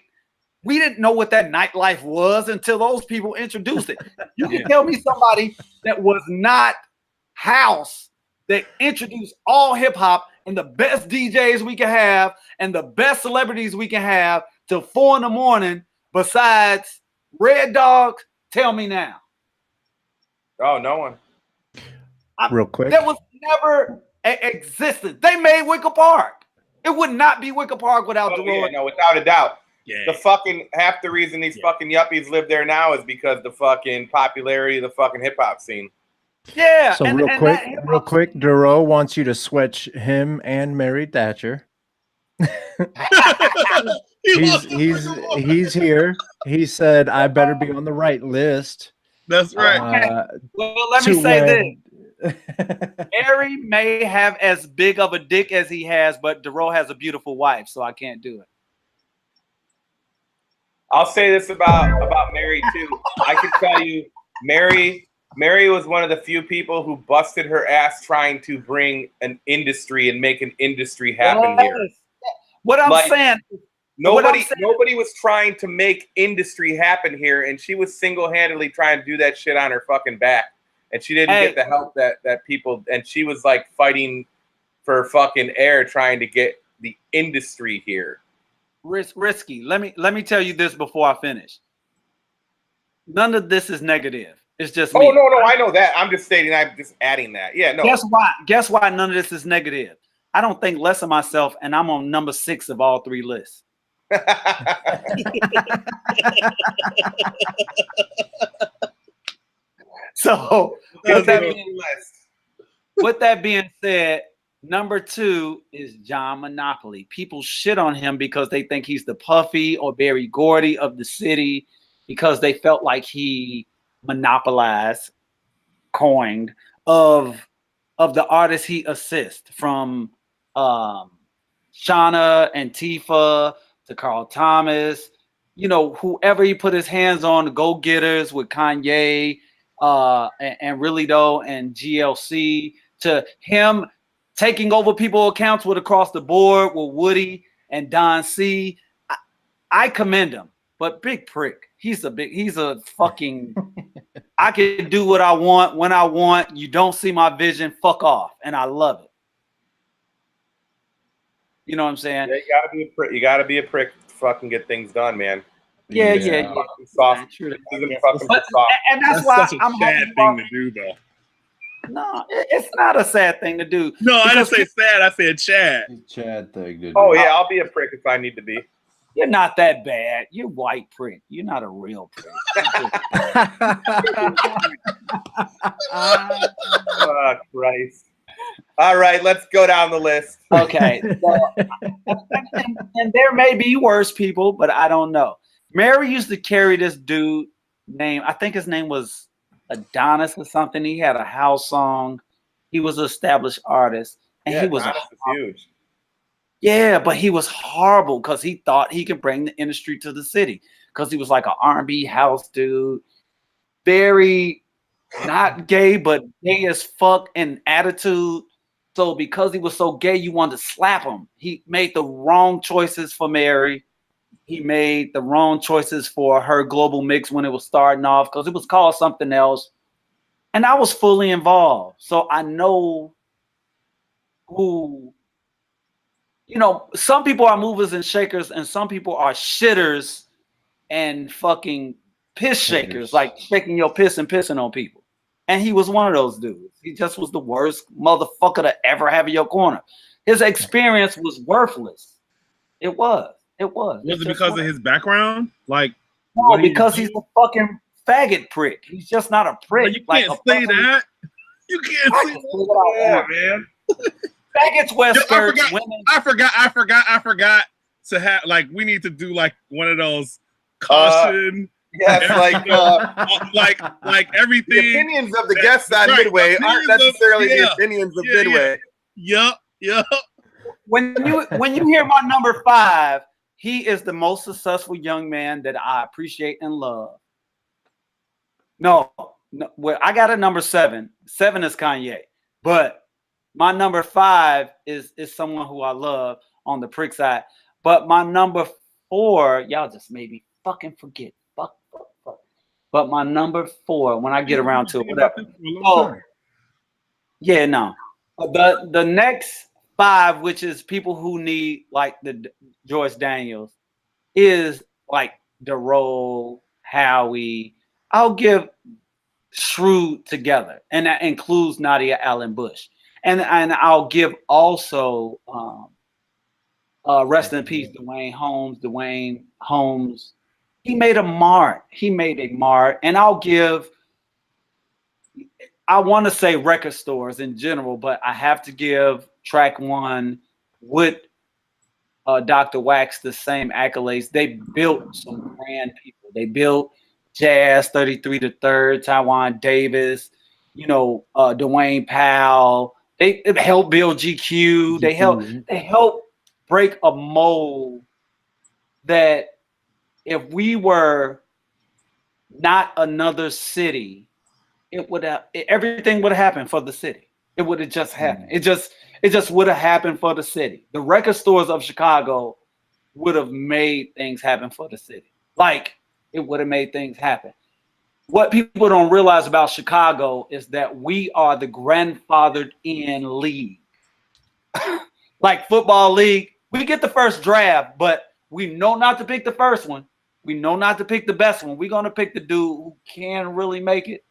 We didn't know what that nightlife was until those people introduced it. You can tell me somebody that was not house that introduced all hip-hop and the best DJs we can have and the best celebrities we can have till 4 a.m. besides Red Dog. Tell me now. Oh, no one. Real quick. That was never existed. They made Wicker Park. It would not be Wicker Park without the road. No, without a doubt. Yeah. The fucking half the reason these fucking yuppies live there now is because the fucking popularity of the fucking hip hop scene. Yeah. So real quick, Dero wants you to switch him and Mary Thatcher. He's here. He said I better be on the right list. That's right. Well, let me say this. Mary may have as big of a dick as he has, but Dero has a beautiful wife, so I can't do it. I'll say this about Mary too. I can tell you, Mary was one of the few people who busted her ass trying to bring an industry and make an industry happen here. What I'm saying, nobody was trying to make industry happen here, and she was single-handedly trying to do that shit on her fucking back, and she didn't get the help that people. And she was like fighting for fucking air, trying to get the industry here. Risky. Let me tell you this before I finish. None of this is negative. It's just me. Oh no, I know that. I'm just stating. I'm just adding that. Yeah, no. Guess why none of this is negative? I don't think less of myself, and I'm on number 6 of all 3 lists. So with that being said, number 2 is John Monopoly. People shit on him because they think he's the Puffy or Berry Gordy of the city, because they felt like he monopolized, coined of the artists he assists, from Shauna and Tifa to Carl Thomas, whoever he put his hands on, the go-getters with Kanye and Really Though and GLC, to him taking over people's accounts with Across the Board with Woody and Don C. I commend him, but big prick. He's a fucking, I can do what I want when I want. You don't see my vision, fuck off. And I love it. You know what I'm saying? Yeah, you gotta be a prick to fucking get things done, man. Yeah. Soft. And that's why such a sad thing to do, though. No, it's not a sad thing to do. No, I didn't say sad. I said Chad. Chad thing to do. Oh yeah, I'll be a prick if I need to be. You're not that bad. You're white prick. You're not a real prick. Oh, Christ. All right, let's go down the list. Okay. And there may be worse people, but I don't know. Mary used to carry this dude name. I think his name was Adonis or something. He had a house song. He was an established artist. And he was huge. Yeah, but he was horrible because he thought he could bring the industry to the city, because he was like an R&B house dude, very not gay, but gay as fuck in attitude. So because he was so gay, you wanted to slap him. He made the wrong choices for Mary. He made the wrong choices for her global mix when it was starting off, because it was called something else. And I was fully involved. So I know who... some people are movers and shakers, and some people are shitters and fucking piss shakers, like shaking your piss and pissing on people. And he was one of those dudes. He just was the worst motherfucker to ever have in your corner. His experience was worthless. It was. Was it because of his background? Like, no, because he's a fucking faggot prick. He's just not a prick. You can't say that. You can't say that, man. Faggots wear skirts. I forgot to have, like, we need to do like one of those caution. Yes, like everything. The opinions of the guests on Midway aren't necessarily the opinions of Midway. Yup. When you hear my number 5, he is the most successful young man that I appreciate and love. No, well, I got a number 7. 7 is Kanye, but my number 5 is someone who I love on the prick side. But my number 4, y'all just made me fucking forget. Fuck. But my number 4, when I get around to it, whatever. Oh, yeah, no. The next 5, which is people who need like the Joyce Daniels, is like Dero, Howie. I'll give Shrewd together, and that includes Nadia Allen Bush. And I'll give also rest in peace, Dwayne Holmes. He made a mart. And I want to say record stores in general, but I have to give track 1 with Dr. Wax the same accolades. They built some grand people. They built Jazz 33 the Third, Taiwan Davis, Dwayne Powell. They helped build GQ. They helped break a mold that if we were not another city, everything would have happened for the city. It would have just happened. It just would have happened for the city. The record stores of Chicago would have made things happen for the city. Like, it would have made things happen. What people don't realize about Chicago is that we are the grandfathered in league. Like football league, we get the first draft, but we know not to pick the first one. We know not to pick the best one. We're going to pick the dude who can really make it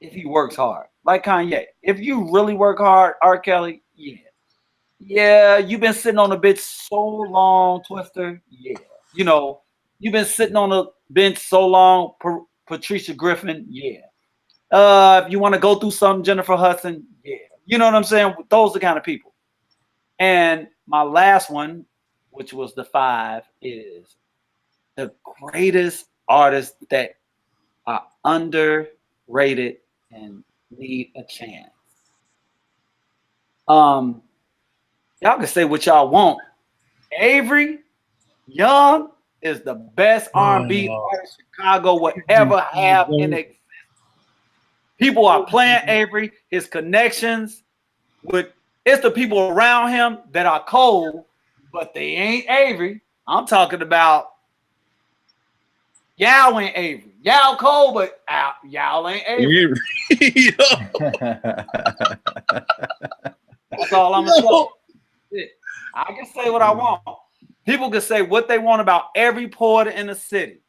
if he works hard. Like Kanye. If you really work hard, R. Kelly, yeah. Yeah, you've been sitting on the bench so long, Twister. Yeah. You've been sitting on the bench so long, Patricia Griffin. Yeah. If you want to go through something, Jennifer Hudson. Yeah. You know what I'm saying? Those are the kind of people. And my last one, which was the 5, is the greatest artists that are underrated and need a chance. Y'all can say what y'all want. Avery Young is the best R&B artist Chicago would ever have in existence. People are playing Avery. His connections it's the people around him that are cold, but they ain't Avery. I'm talking about y'all ain't Avery. Y'all cold, but y'all ain't Avery. That's all I'm gonna say. I can say what I want. People can say what they want about every poet in the city.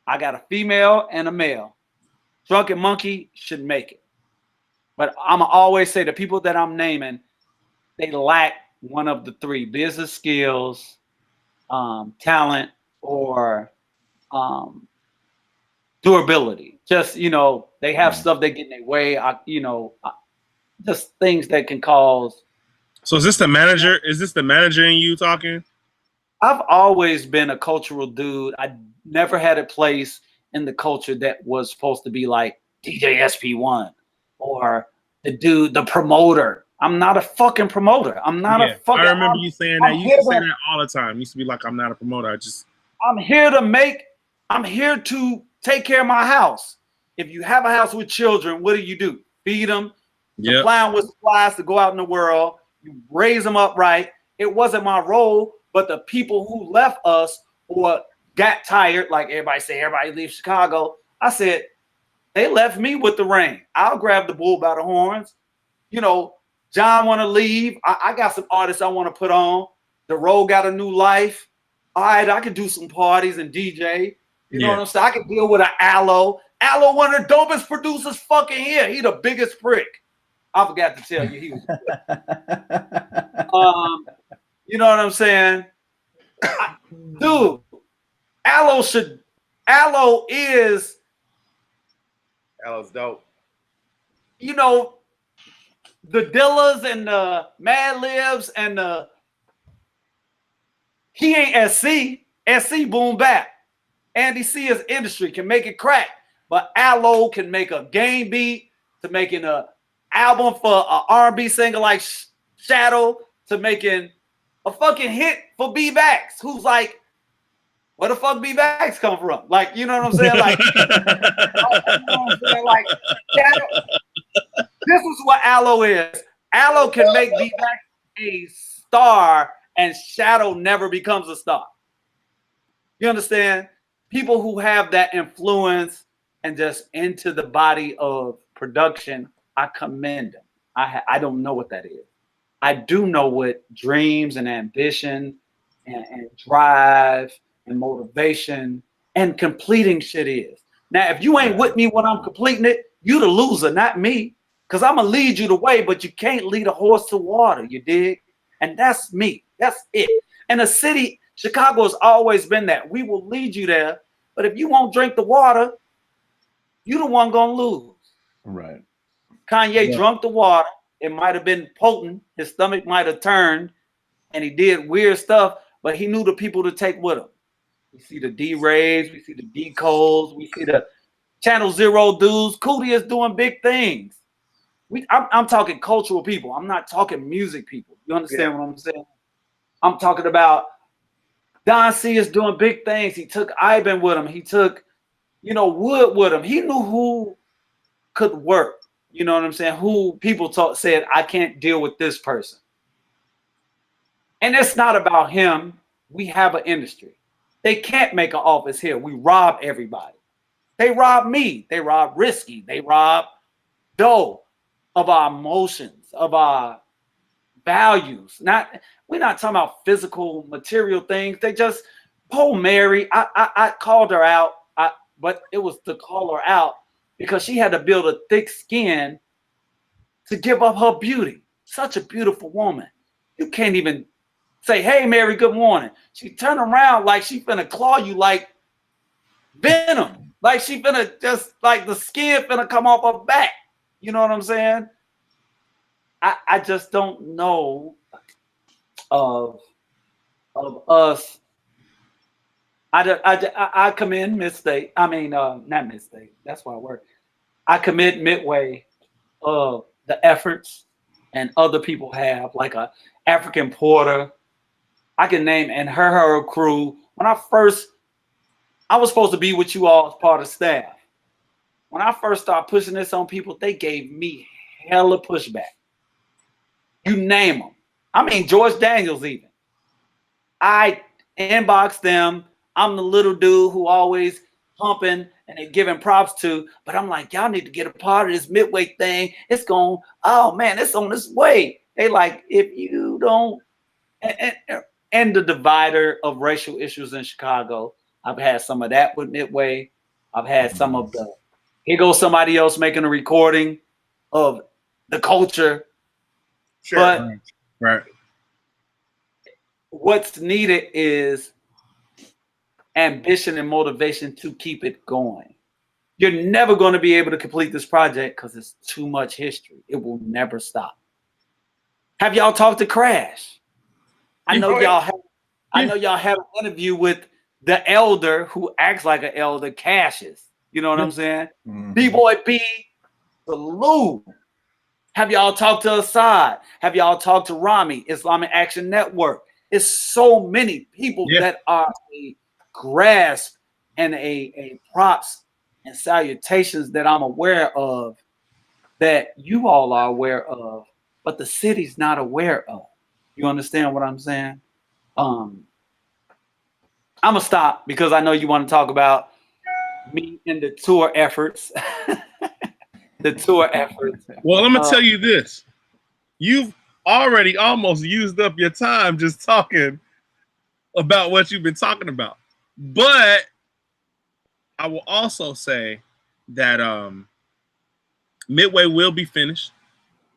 I got a female and a male. Drunken Monkey should make it. But I'm always say the people that I'm naming, they lack one of the 3: business skills, talent, or durability. Just, they have stuff that get in their way. Just things that can cause. So is this the manager? Is this the manager in you talking? I've always been a cultural dude. I never had a place in the culture that was supposed to be like DJ SP-1 or the promoter. I'm not a fucking promoter. I'm not a fucking. I remember you saying that. You used to say that all the time. You used to be like, I'm not a promoter. I'm here to take care of my house. If you have a house with children, what do? Feed them, supply them with supplies to go out in the world. You raise them up right. It wasn't my role, but the people who left us or got tired, like everybody leaves Chicago. I said, they left me with the reign. I'll grab the bull by the horns. John want to leave. I got some artists I want to put on. The Road got a new life. All right, I could do some parties and DJ. You know what I'm saying? I could deal with an Aloe. Aloe, one of the dopest producers fucking here. He the biggest prick. I forgot to tell you he was. You know what I'm saying? Dude, Aloe's dope. The Dillas and the Mad Libs and he ain't SC. SC boom bap. Andy C is industry, can make it crack. But Aloe can make a game beat, to making an album for an R&B singer like Shadow, to making a fucking hit for B-Bax, who's like, where the fuck B-Bax come from? Like, you know what I'm saying? Like, Like, Shadow, this is what Aloe is. Aloe can make B-Bax a star, and Shadow never becomes a star. You understand? People who have that influence and just into the body of production, I commend them. I don't know what that is. I do know what dreams and ambition and drive and motivation and completing shit is. Now, if you ain't with me when I'm completing it, you the loser, not me. Because I'm going to lead you the way, but you can't lead a horse to water, you dig? And that's me. That's it. And the city, Chicago has always been that. We will lead you there, but if you won't drink the water, you the one going to lose. Right. Kanye drunk the water. It might have been potent. His stomach might have turned, and he did weird stuff, but he knew the people to take with him. We see the D-Rays, we see the D-Codes, we see the Channel Zero dudes. Cootie is doing big things. I'm talking cultural people. I'm not talking music people. You understand what I'm saying? I'm talking about Don C is doing big things. He took Ivan with him. He took, Wood with him. He knew who could work. You know what I'm saying? Who people said, I can't deal with this person. And it's not about him. We have an industry. They can't make an office here. We rob everybody. They rob me. They rob Risky. They rob Doe of our emotions, of our values. We're not talking about physical, material things. They just, Mary, I called her out, but it was to call her out because she had to build a thick skin to give up her beauty. Such a beautiful woman. You can't even say, hey, Mary, good morning. She turned around like she finna claw you like venom. Like she finna just, like the skin finna come off her back. You know what I'm saying? I just don't know of us. I commend Mid-State. I mean, not Mid-State. That's why I work. I commend Midway of the efforts and other people have, like a African Porter. I can name, and her crew. When I was supposed to be with you all as part of staff. When I first started pushing this on people, they gave me hella pushback. You name them. I mean, George Daniels even. I inboxed them. I'm the little dude who always humping and they giving props to, but I'm like, y'all need to get a part of this Midway thing. It's on its way. They like, if you don't, and the divider of racial issues in Chicago. I've had some of that with Midway. I've had some of the, here goes somebody else making a recording of the culture. Sure. But right. What's needed is ambition and motivation to keep it going. You're never going to be able to complete this project because it's too much history. It will never stop. Have y'all talked to Crash? I know y'all have an interview with the elder who acts like an elder, Cassius. You know what I'm saying? Mm-hmm. B-Boy B, salute. Have y'all talked to Assad? Have y'all talked to Rami, Islamic Action Network? It's so many people that are a grasp and a props and salutations that I'm aware of, that you all are aware of, but the city's not aware of. You understand what I'm saying? I'm gonna stop because I know you want to talk about me and the tour efforts. The tour efforts. Well, I'm gonna tell you this: you've already almost used up your time just talking about what you've been talking about. But I will also say that Midway will be finished.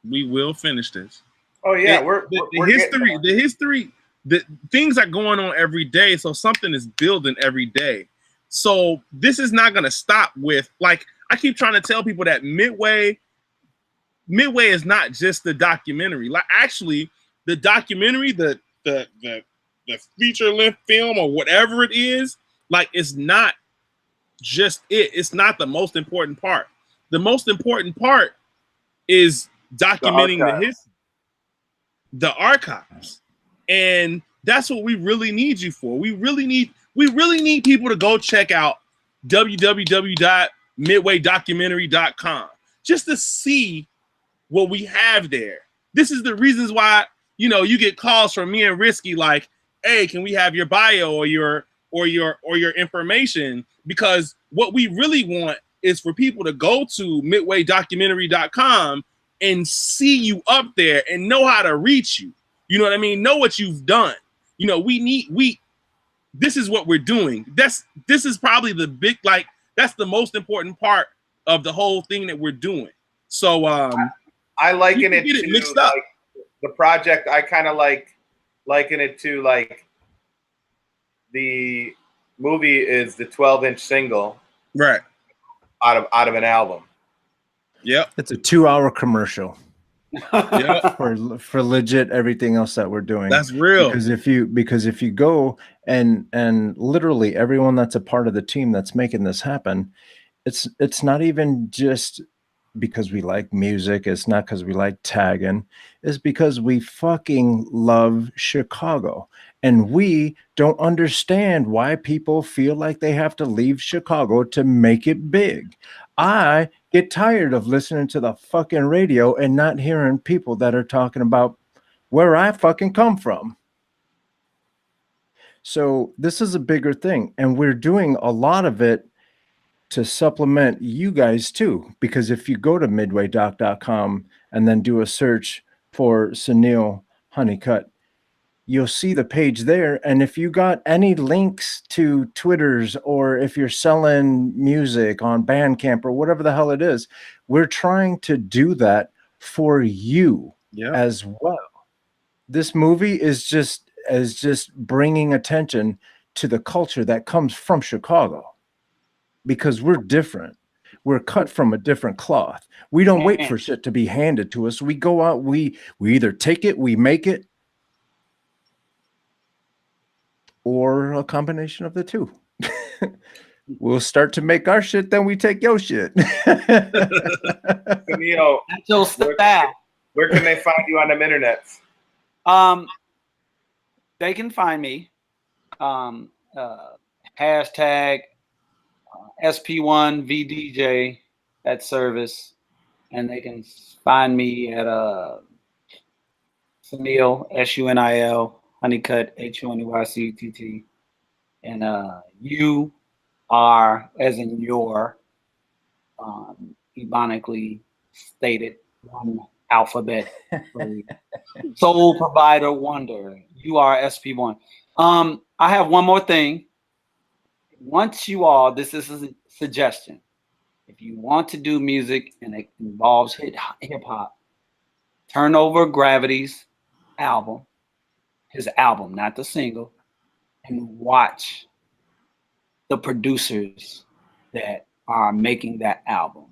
We will finish this. Oh yeah, the things are going on every day, so something is building every day. So this is not gonna stop with, like, I keep trying to tell people that Midway is not just the documentary. Like, actually, the documentary, the feature length film or whatever it is, like, it's not just it. It's not the most important part. The most important part is documenting the history, the archives, and that's what we really need you for. We really need people to go check out www.midwaydocumentary.com just to see what we have there. This is the reasons why, you get calls from me and Risky like, hey, can we have your bio or your information? Because what we really want is for people to go to midwaydocumentary.com and see you up there and know how to reach you. You know what I mean? Know what you've done. This is what we're doing. This is probably the big, that's the most important part of the whole thing that we're doing. So I liken it to mixed up. Like, the project. I kind of liken it to like the movie is the 12-inch single, right, out of an album. Yep, it's a 2-hour commercial. Yeah, for legit everything else that we're doing. that's real. Because if you go and literally everyone that's a part of the team that's making this happen, it's not even just because we like music. It's not because we like tagging. It's because we fucking love Chicago. And we don't understand why people feel like they have to leave Chicago to make it big. I get tired of listening to the fucking radio and not hearing people that are talking about where I fucking come from. So this is a bigger thing. And we're doing a lot of it to supplement you guys too, because if you go to midwaydoc.com and then do a search for Sunil Honeycutt, you'll see the page there. And if you got any links to Twitters, or if you're selling music on Bandcamp or whatever the hell it is, we're trying to do that for you as well. This movie is just bringing attention to the culture that comes from Chicago. Because we're different. We're cut from a different cloth. We don't wait for shit to be handed to us. We go out, we either take it, we make it, or a combination of the two. We'll start to make our shit, then we take your shit. Sunil, where can they find you on the internets? They can find me. Hashtag SP-1 VDJ at service, and they can find me at Sunil SUNIL Honeycutt HUNEYCUTT, and you are as in your ebonically stated one alphabet sole provider wonder. You are SP-1. I have one more thing. Once you all, this is a suggestion. If you want to do music and it involves hip hop, turn over Gravity's album, his album, not the single, and watch the producers that are making that album.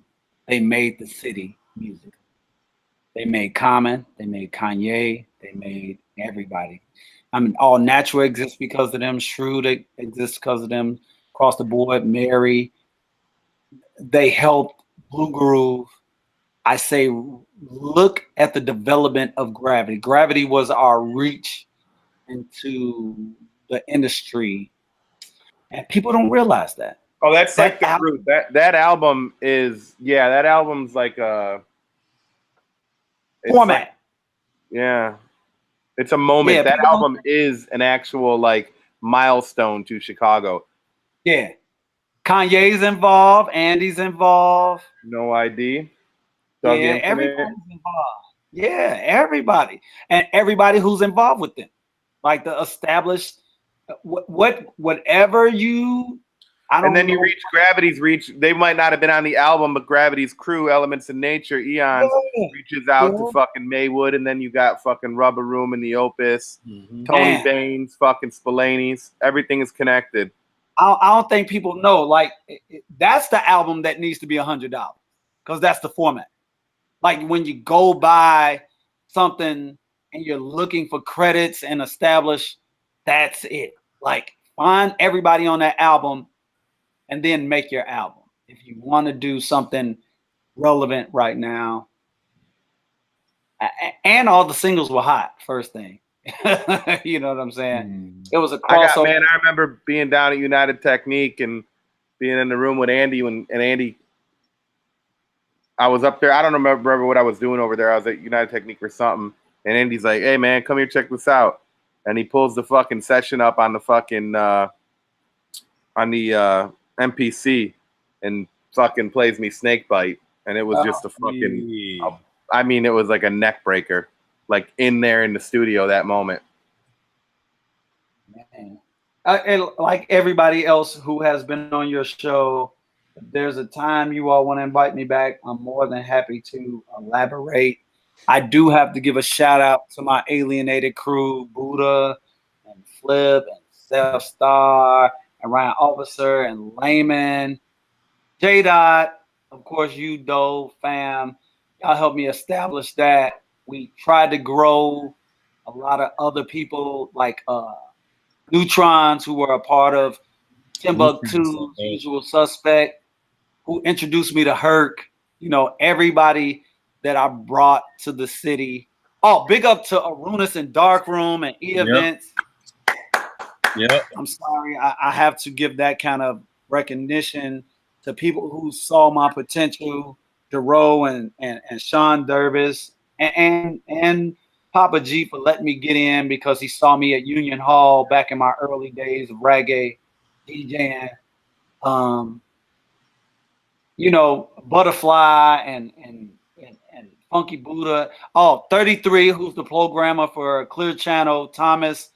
They made the city music. They made Common, they made Kanye, they made everybody. I mean, All Natural exists because of them. Shrewd exists because of them. Across the board, Mary, they helped Blue Groove. I say, look at the development of Gravity. Gravity was our reach into the industry, and people don't realize that. Oh, that's like the root. That album is, that album's like a format. It's a moment. That album is an actual like milestone to Chicago. Yeah. Kanye's involved. Andy's involved. No ID. Everybody's involved. Yeah, everybody. And everybody who's involved with them. Like the established, whatever you... And then you reach Gravity's reach. They might not have been on the album, but Gravity's crew, Elements of Nature, Eons, reaches out to fucking Maywood, and then you got fucking Rubber Room and the Opus, Tony Baines, fucking Spillane's. Everything is connected. I don't think people know. Like, that's the album that needs to be $100 because that's the format. Like when you go buy something and you're looking for credits and establish, that's it. Like find everybody on that album and then make your album. If you want to do something relevant right now, and all the singles were hot, first thing. You know what I'm saying? It was a crossover. I remember being down at United Technique and being in the room with Andy and Andy. I was up there. I don't remember what I was doing over there. I was at United Technique or something. And Andy's like, "Hey man, come here, check this out." And he pulls the fucking session up on the fucking MPC and fucking plays me Snakebite. And it was just a fucking, I mean, it was like a neck breaker, like in there in the studio that moment. Man. And like everybody else who has been on your show, if there's a time you all want to invite me back, I'm more than happy to elaborate. I do have to give a shout out to my alienated crew, Buddha and Flip and Self Star and Ryan Officer and Layman, J Dot, of course, you Doe fam. Y'all helped me establish that. We tried to grow a lot of other people like Neutrons, who were a part of Timbuktu's Usual Suspect, who introduced me to Herc. You know, everybody that I brought to the city. Oh, big up to Arunas and Darkroom and E-Events. Yeah. I'm sorry, I have to give that kind of recognition to people who saw my potential, Dero and Sean Dervis and Papa G for letting me get in because he saw me at Union Hall back in my early days of reggae DJing. You know, Butterfly and Funky Buddha. Oh, 33, who's the programmer for Clear Channel, Thomas.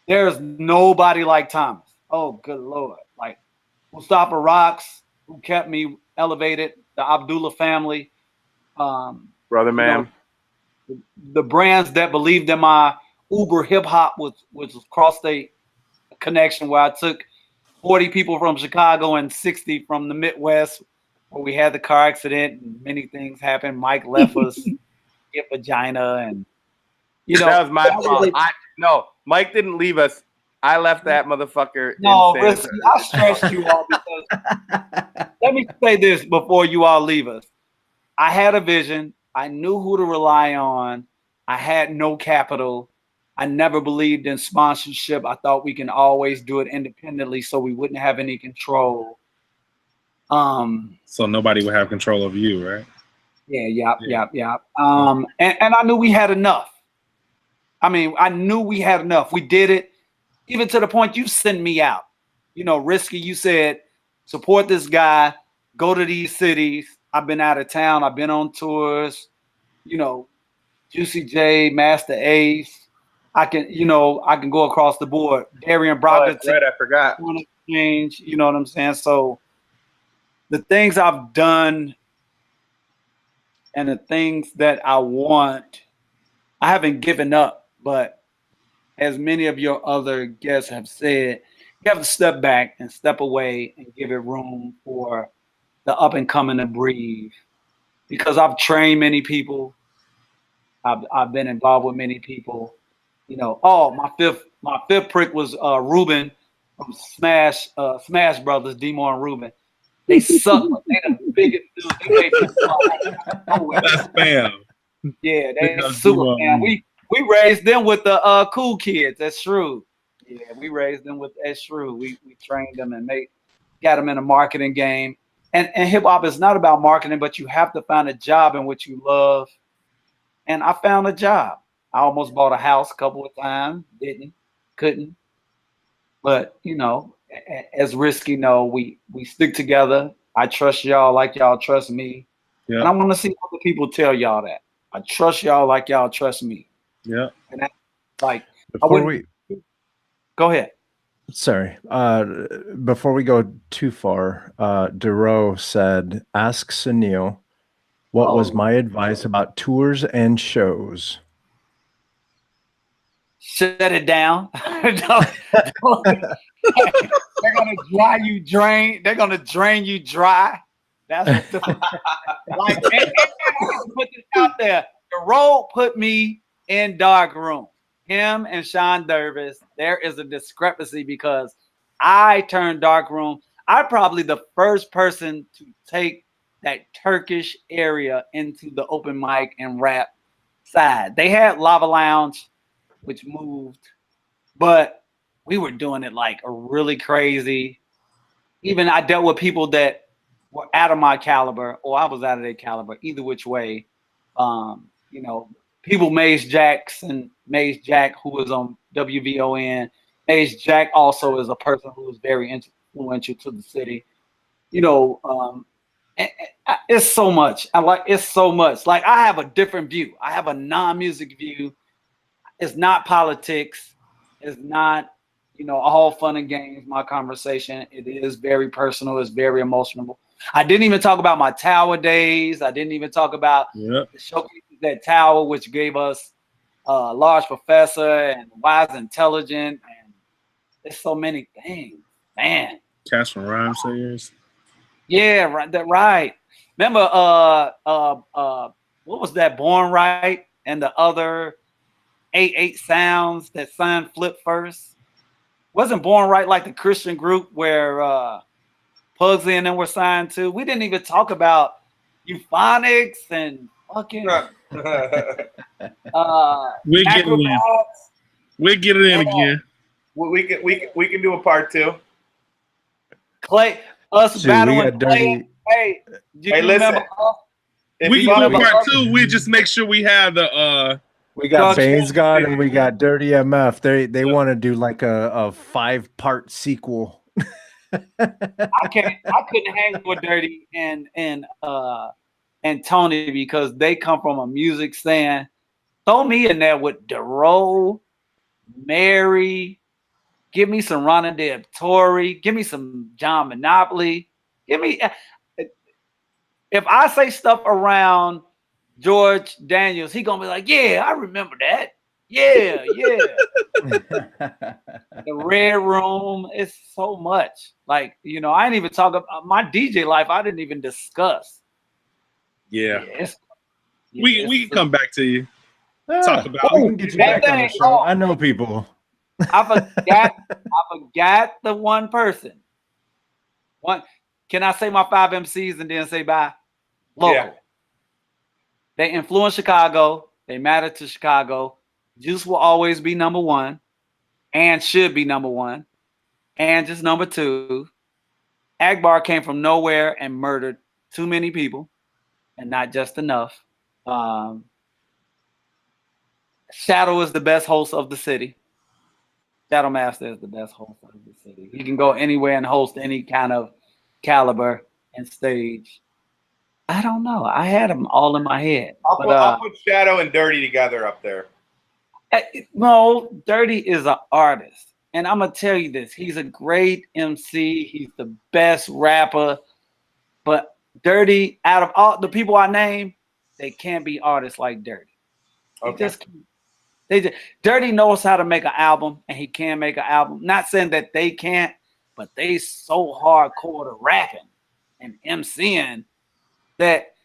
There's nobody like Thomas. Oh, good Lord. Like Mustafa Rocks, who kept me elevated, the Abdullah family. Brother man. The brands that believed in my Uber hip hop was cross-state connection, where I took 40 people from Chicago and 60 from the Midwest, where we had the car accident and many things happened. Mike left us, get vagina, and you know that was my fault. No, Mike didn't leave us. I left that motherfucker. No, Risky, I stressed you all because let me say this before you all leave us. I had a vision. I knew who to rely on. I had no capital. I never believed in sponsorship. I thought we can always do it independently so we wouldn't have any control. So nobody would have control of you, right? Yeah. And I knew we had enough. I mean, I knew we had enough. We did it, even to the point you sent me out. You know, Risky, you said, support this guy, go to these cities. I've been out of town. I've been on tours. You know, Juicy J, Master Ace. I can go across the board. Darian Brogdon. Right, I forgot. Change, you know what I'm saying? So the things I've done and the things that I want, I haven't given up. But as many of your other guests have said, you have to step back and step away and give it room for the up and coming to breathe. Because I've trained many people. I've been involved with many people. You know, my fifth prick was Ruben from Smash Brothers, Demo and Ruben. They suck, but they the biggest dudes. They made me That's spam. Yeah, they super fan. We raised them with the cool kids. That's true. Yeah, we raised them with that's true. We trained them and got them in a marketing game. And hip hop is not about marketing, but you have to find a job in which you love. And I found a job. I almost bought a house a couple of times. Couldn't. But you know, as Risky know, we stick together. I trust y'all like y'all trust me. Yeah. And I want to see other people tell y'all that. I trust y'all like y'all trust me. Yeah. And that's like go ahead. Sorry. Before we go too far, Dero said, ask Sunil, what was my advice about tours and shows? Shut it down. They're gonna They're gonna drain you dry. That's what like. And put this out there. The road put me in dark room. Him and Sean Dervis. There is a discrepancy because I turned dark room. I'm probably the first person to take that Turkish area into the open mic and rap side. They had Lava Lounge, which moved, but we were doing it like a really crazy. Even I dealt with people that were out of my caliber, or I was out of their caliber. Either which way, you know, people. Maze Jack, who was on WVON. Maze Jack also is a person who is very influential to the city. You know, it's so much. It's so much. Like I have a different view. I have a non-music view. It's not politics. It's not, you know, all fun and games, my conversation. It is very personal. It's very emotional. I didn't even talk about my Tower days. I didn't even talk about the showcases at Tower, which gave us Large Professor and Wise Intelligent. And there's so many things, man. Cash from Rhyme Sayers. Yeah, right. Remember, what was that? Born Right and the other 88 Sounds that signed Flip first. Wasn't Born Right like the Christian group where Pugsy and them were signed to? We didn't even talk about Euphonics and fucking We'll get it in. We'll get it in again. We can do a part 2. Clay, us battling Clay. Hey, listen. We can do a part 2. We just make sure we have the we got Bane's God and we got Dirty MF. They want to do like a 5-part sequel. I couldn't hang with Dirty and Tony because they come from a music stand. Throw me in there with Dero, Mary. Give me some Ronda Deb Torrey. Give me some John Monopoly. Give me. If I say stuff around George Daniels, he gonna be like, "Yeah, I remember that. Yeah." The Red Room. It's so much. Like, you know, I didn't even talk about my DJ life. I didn't even discuss. Yeah. We can come back to you. Talk about. We can get you back on the show. I know people. I forgot the one person. Can I say my 5 MCs and then say bye? Local. Yeah. They influence Chicago. They matter to Chicago. Juice will always be number 1 and should be number 1. And just number 2. Akbar came from nowhere and murdered too many people and not just enough. Shadow is the best host of the city. Shadow Master is the best host of the city. He can go anywhere and host any kind of caliber and stage. I don't know. I had them all in my head. I'll put Shadow and Dirty together up there. No, Dirty is an artist. And I'm going to tell you this. He's a great MC. He's the best rapper. But Dirty, out of all the people I name, they can't be artists like Dirty. Okay. Dirty knows how to make an album, and he can make an album. Not saying that they can't, but they so hardcore to rapping and MCing that.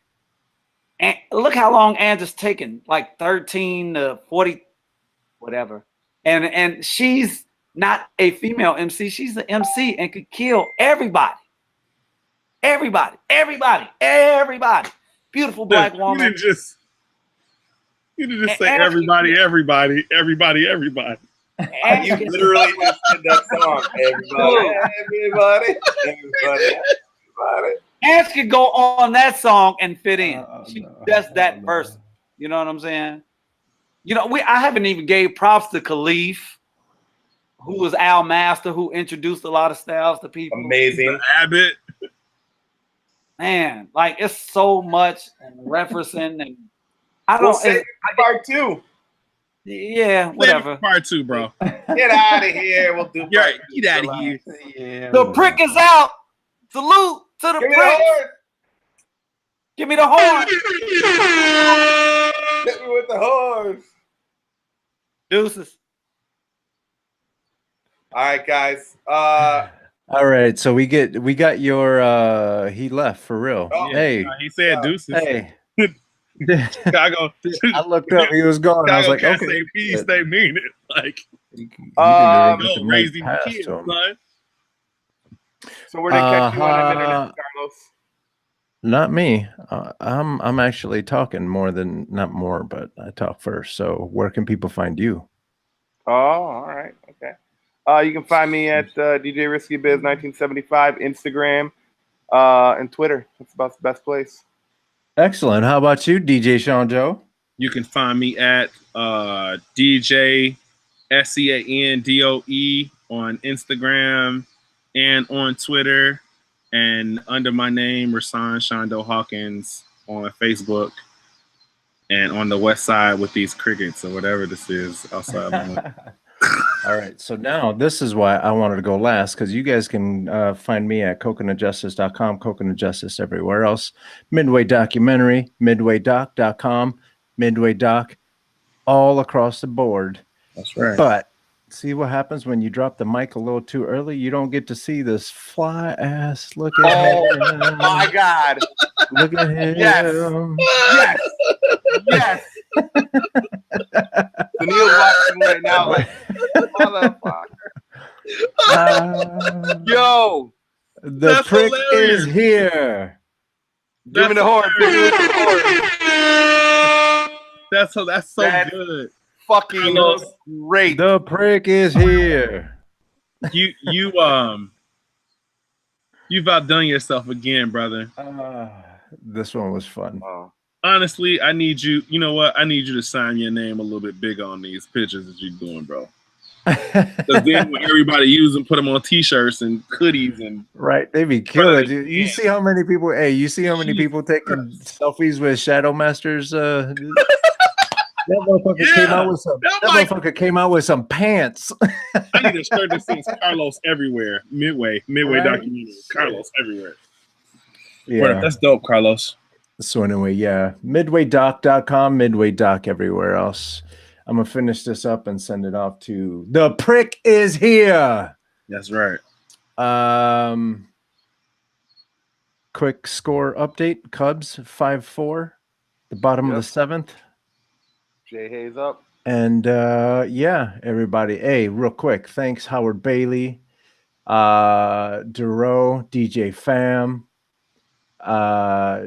And look how long Andrew's taken, like 13 to 40, whatever. And she's not a female MC. She's an MC and could kill everybody. Everybody. Beautiful black woman. You didn't just say everybody. You literally just did that song. Everybody. Ash could go on that song and fit in. She's just that person. You know what I'm saying? You know, I haven't even gave props to Khalif, who was Al Master, who introduced a lot of styles to people. Amazing. Abbott. Man, like it's so much and referencing and We'll say part 2. Yeah, whatever. Part 2, bro. Get out of here. We'll do. Get out of here. Yeah, the prick is out. Salute to the prick. Give me the horn. Hit me with the horn. Deuces. All right, guys. All right, so we got your he left for real. Oh, hey, he said deuces. Hey. Chicago. I looked up. He was gone. I was like, okay. Say peace. They mean it. Like, don't raise these kids, son. So where did catch you on the internet, Carlos? Not me. I'm actually talking not more, but I talk first. So where can people find you? Oh, all right. Okay. You can find me at DJ Risky Biz 1975, Instagram, and Twitter. That's about the best place. Excellent. How about you, DJ Sean Joe? You can find me at DJ SEANDOE on Instagram and on Twitter, and under my name, Rasan Shondo Hawkins on Facebook, and on the west side with these crickets or whatever this is outside. All right. So now this is why I wanted to go last, because you guys can find me at coconutjustice.com, Coconut Justice everywhere else. Midway Documentary, midwaydoc.com, Midway Doc, all across the board. That's right. But see what happens when you drop the mic a little too early? You don't get to see this fly ass. Look at him. Oh my God. Look at him. Yes. Yes. Neil's watching right now, like motherfucker. Yo, The That's prick hilarious. is here. give me the horn. Give me the horn. That's so That's good. Fucking Carlos. great. The prick is here. You've outdone yourself again, brother. This one was fun. Honestly, I need you. You know what? I need you to sign your name a little bit bigger on these pictures that you're doing, bro. Because then when everybody use them, put them on T-shirts and hoodies and Right, they be killing. Dude. You see how many people? Hey, you see how many people taking selfies with Shadow Masters? That motherfucker came out with some. That motherfucker came out with some pants. I need a shirt that says Carlos everywhere. Midway right? Documentary. Carlos everywhere. Yeah, that's dope, Carlos. So anyway, yeah, midwaydoc.com, Midway Doc everywhere else. I'm gonna finish this up and send it off to the prick is here. That's right. Quick score update: Cubs 5-4, the bottom of the 7th. Jay Hayes up. And yeah, everybody. Hey, real quick, thanks Howard Bailey, Duro, DJ Fam,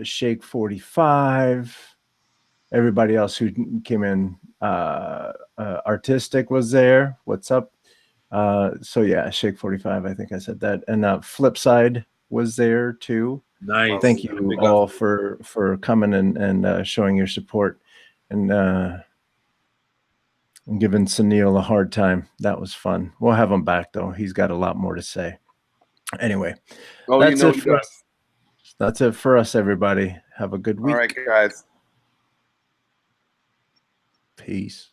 Shake 45, everybody else who came in. Artistic was there. What's up? So yeah, Shake 45. I think I said that. And Flipside was there too. Nice. Thank you all for coming and showing your support and giving Sunil a hard time. That was fun. We'll have him back though. He's got a lot more to say. Anyway, that's it for us. That's it for us, everybody. Have a good week. All right, guys. Peace.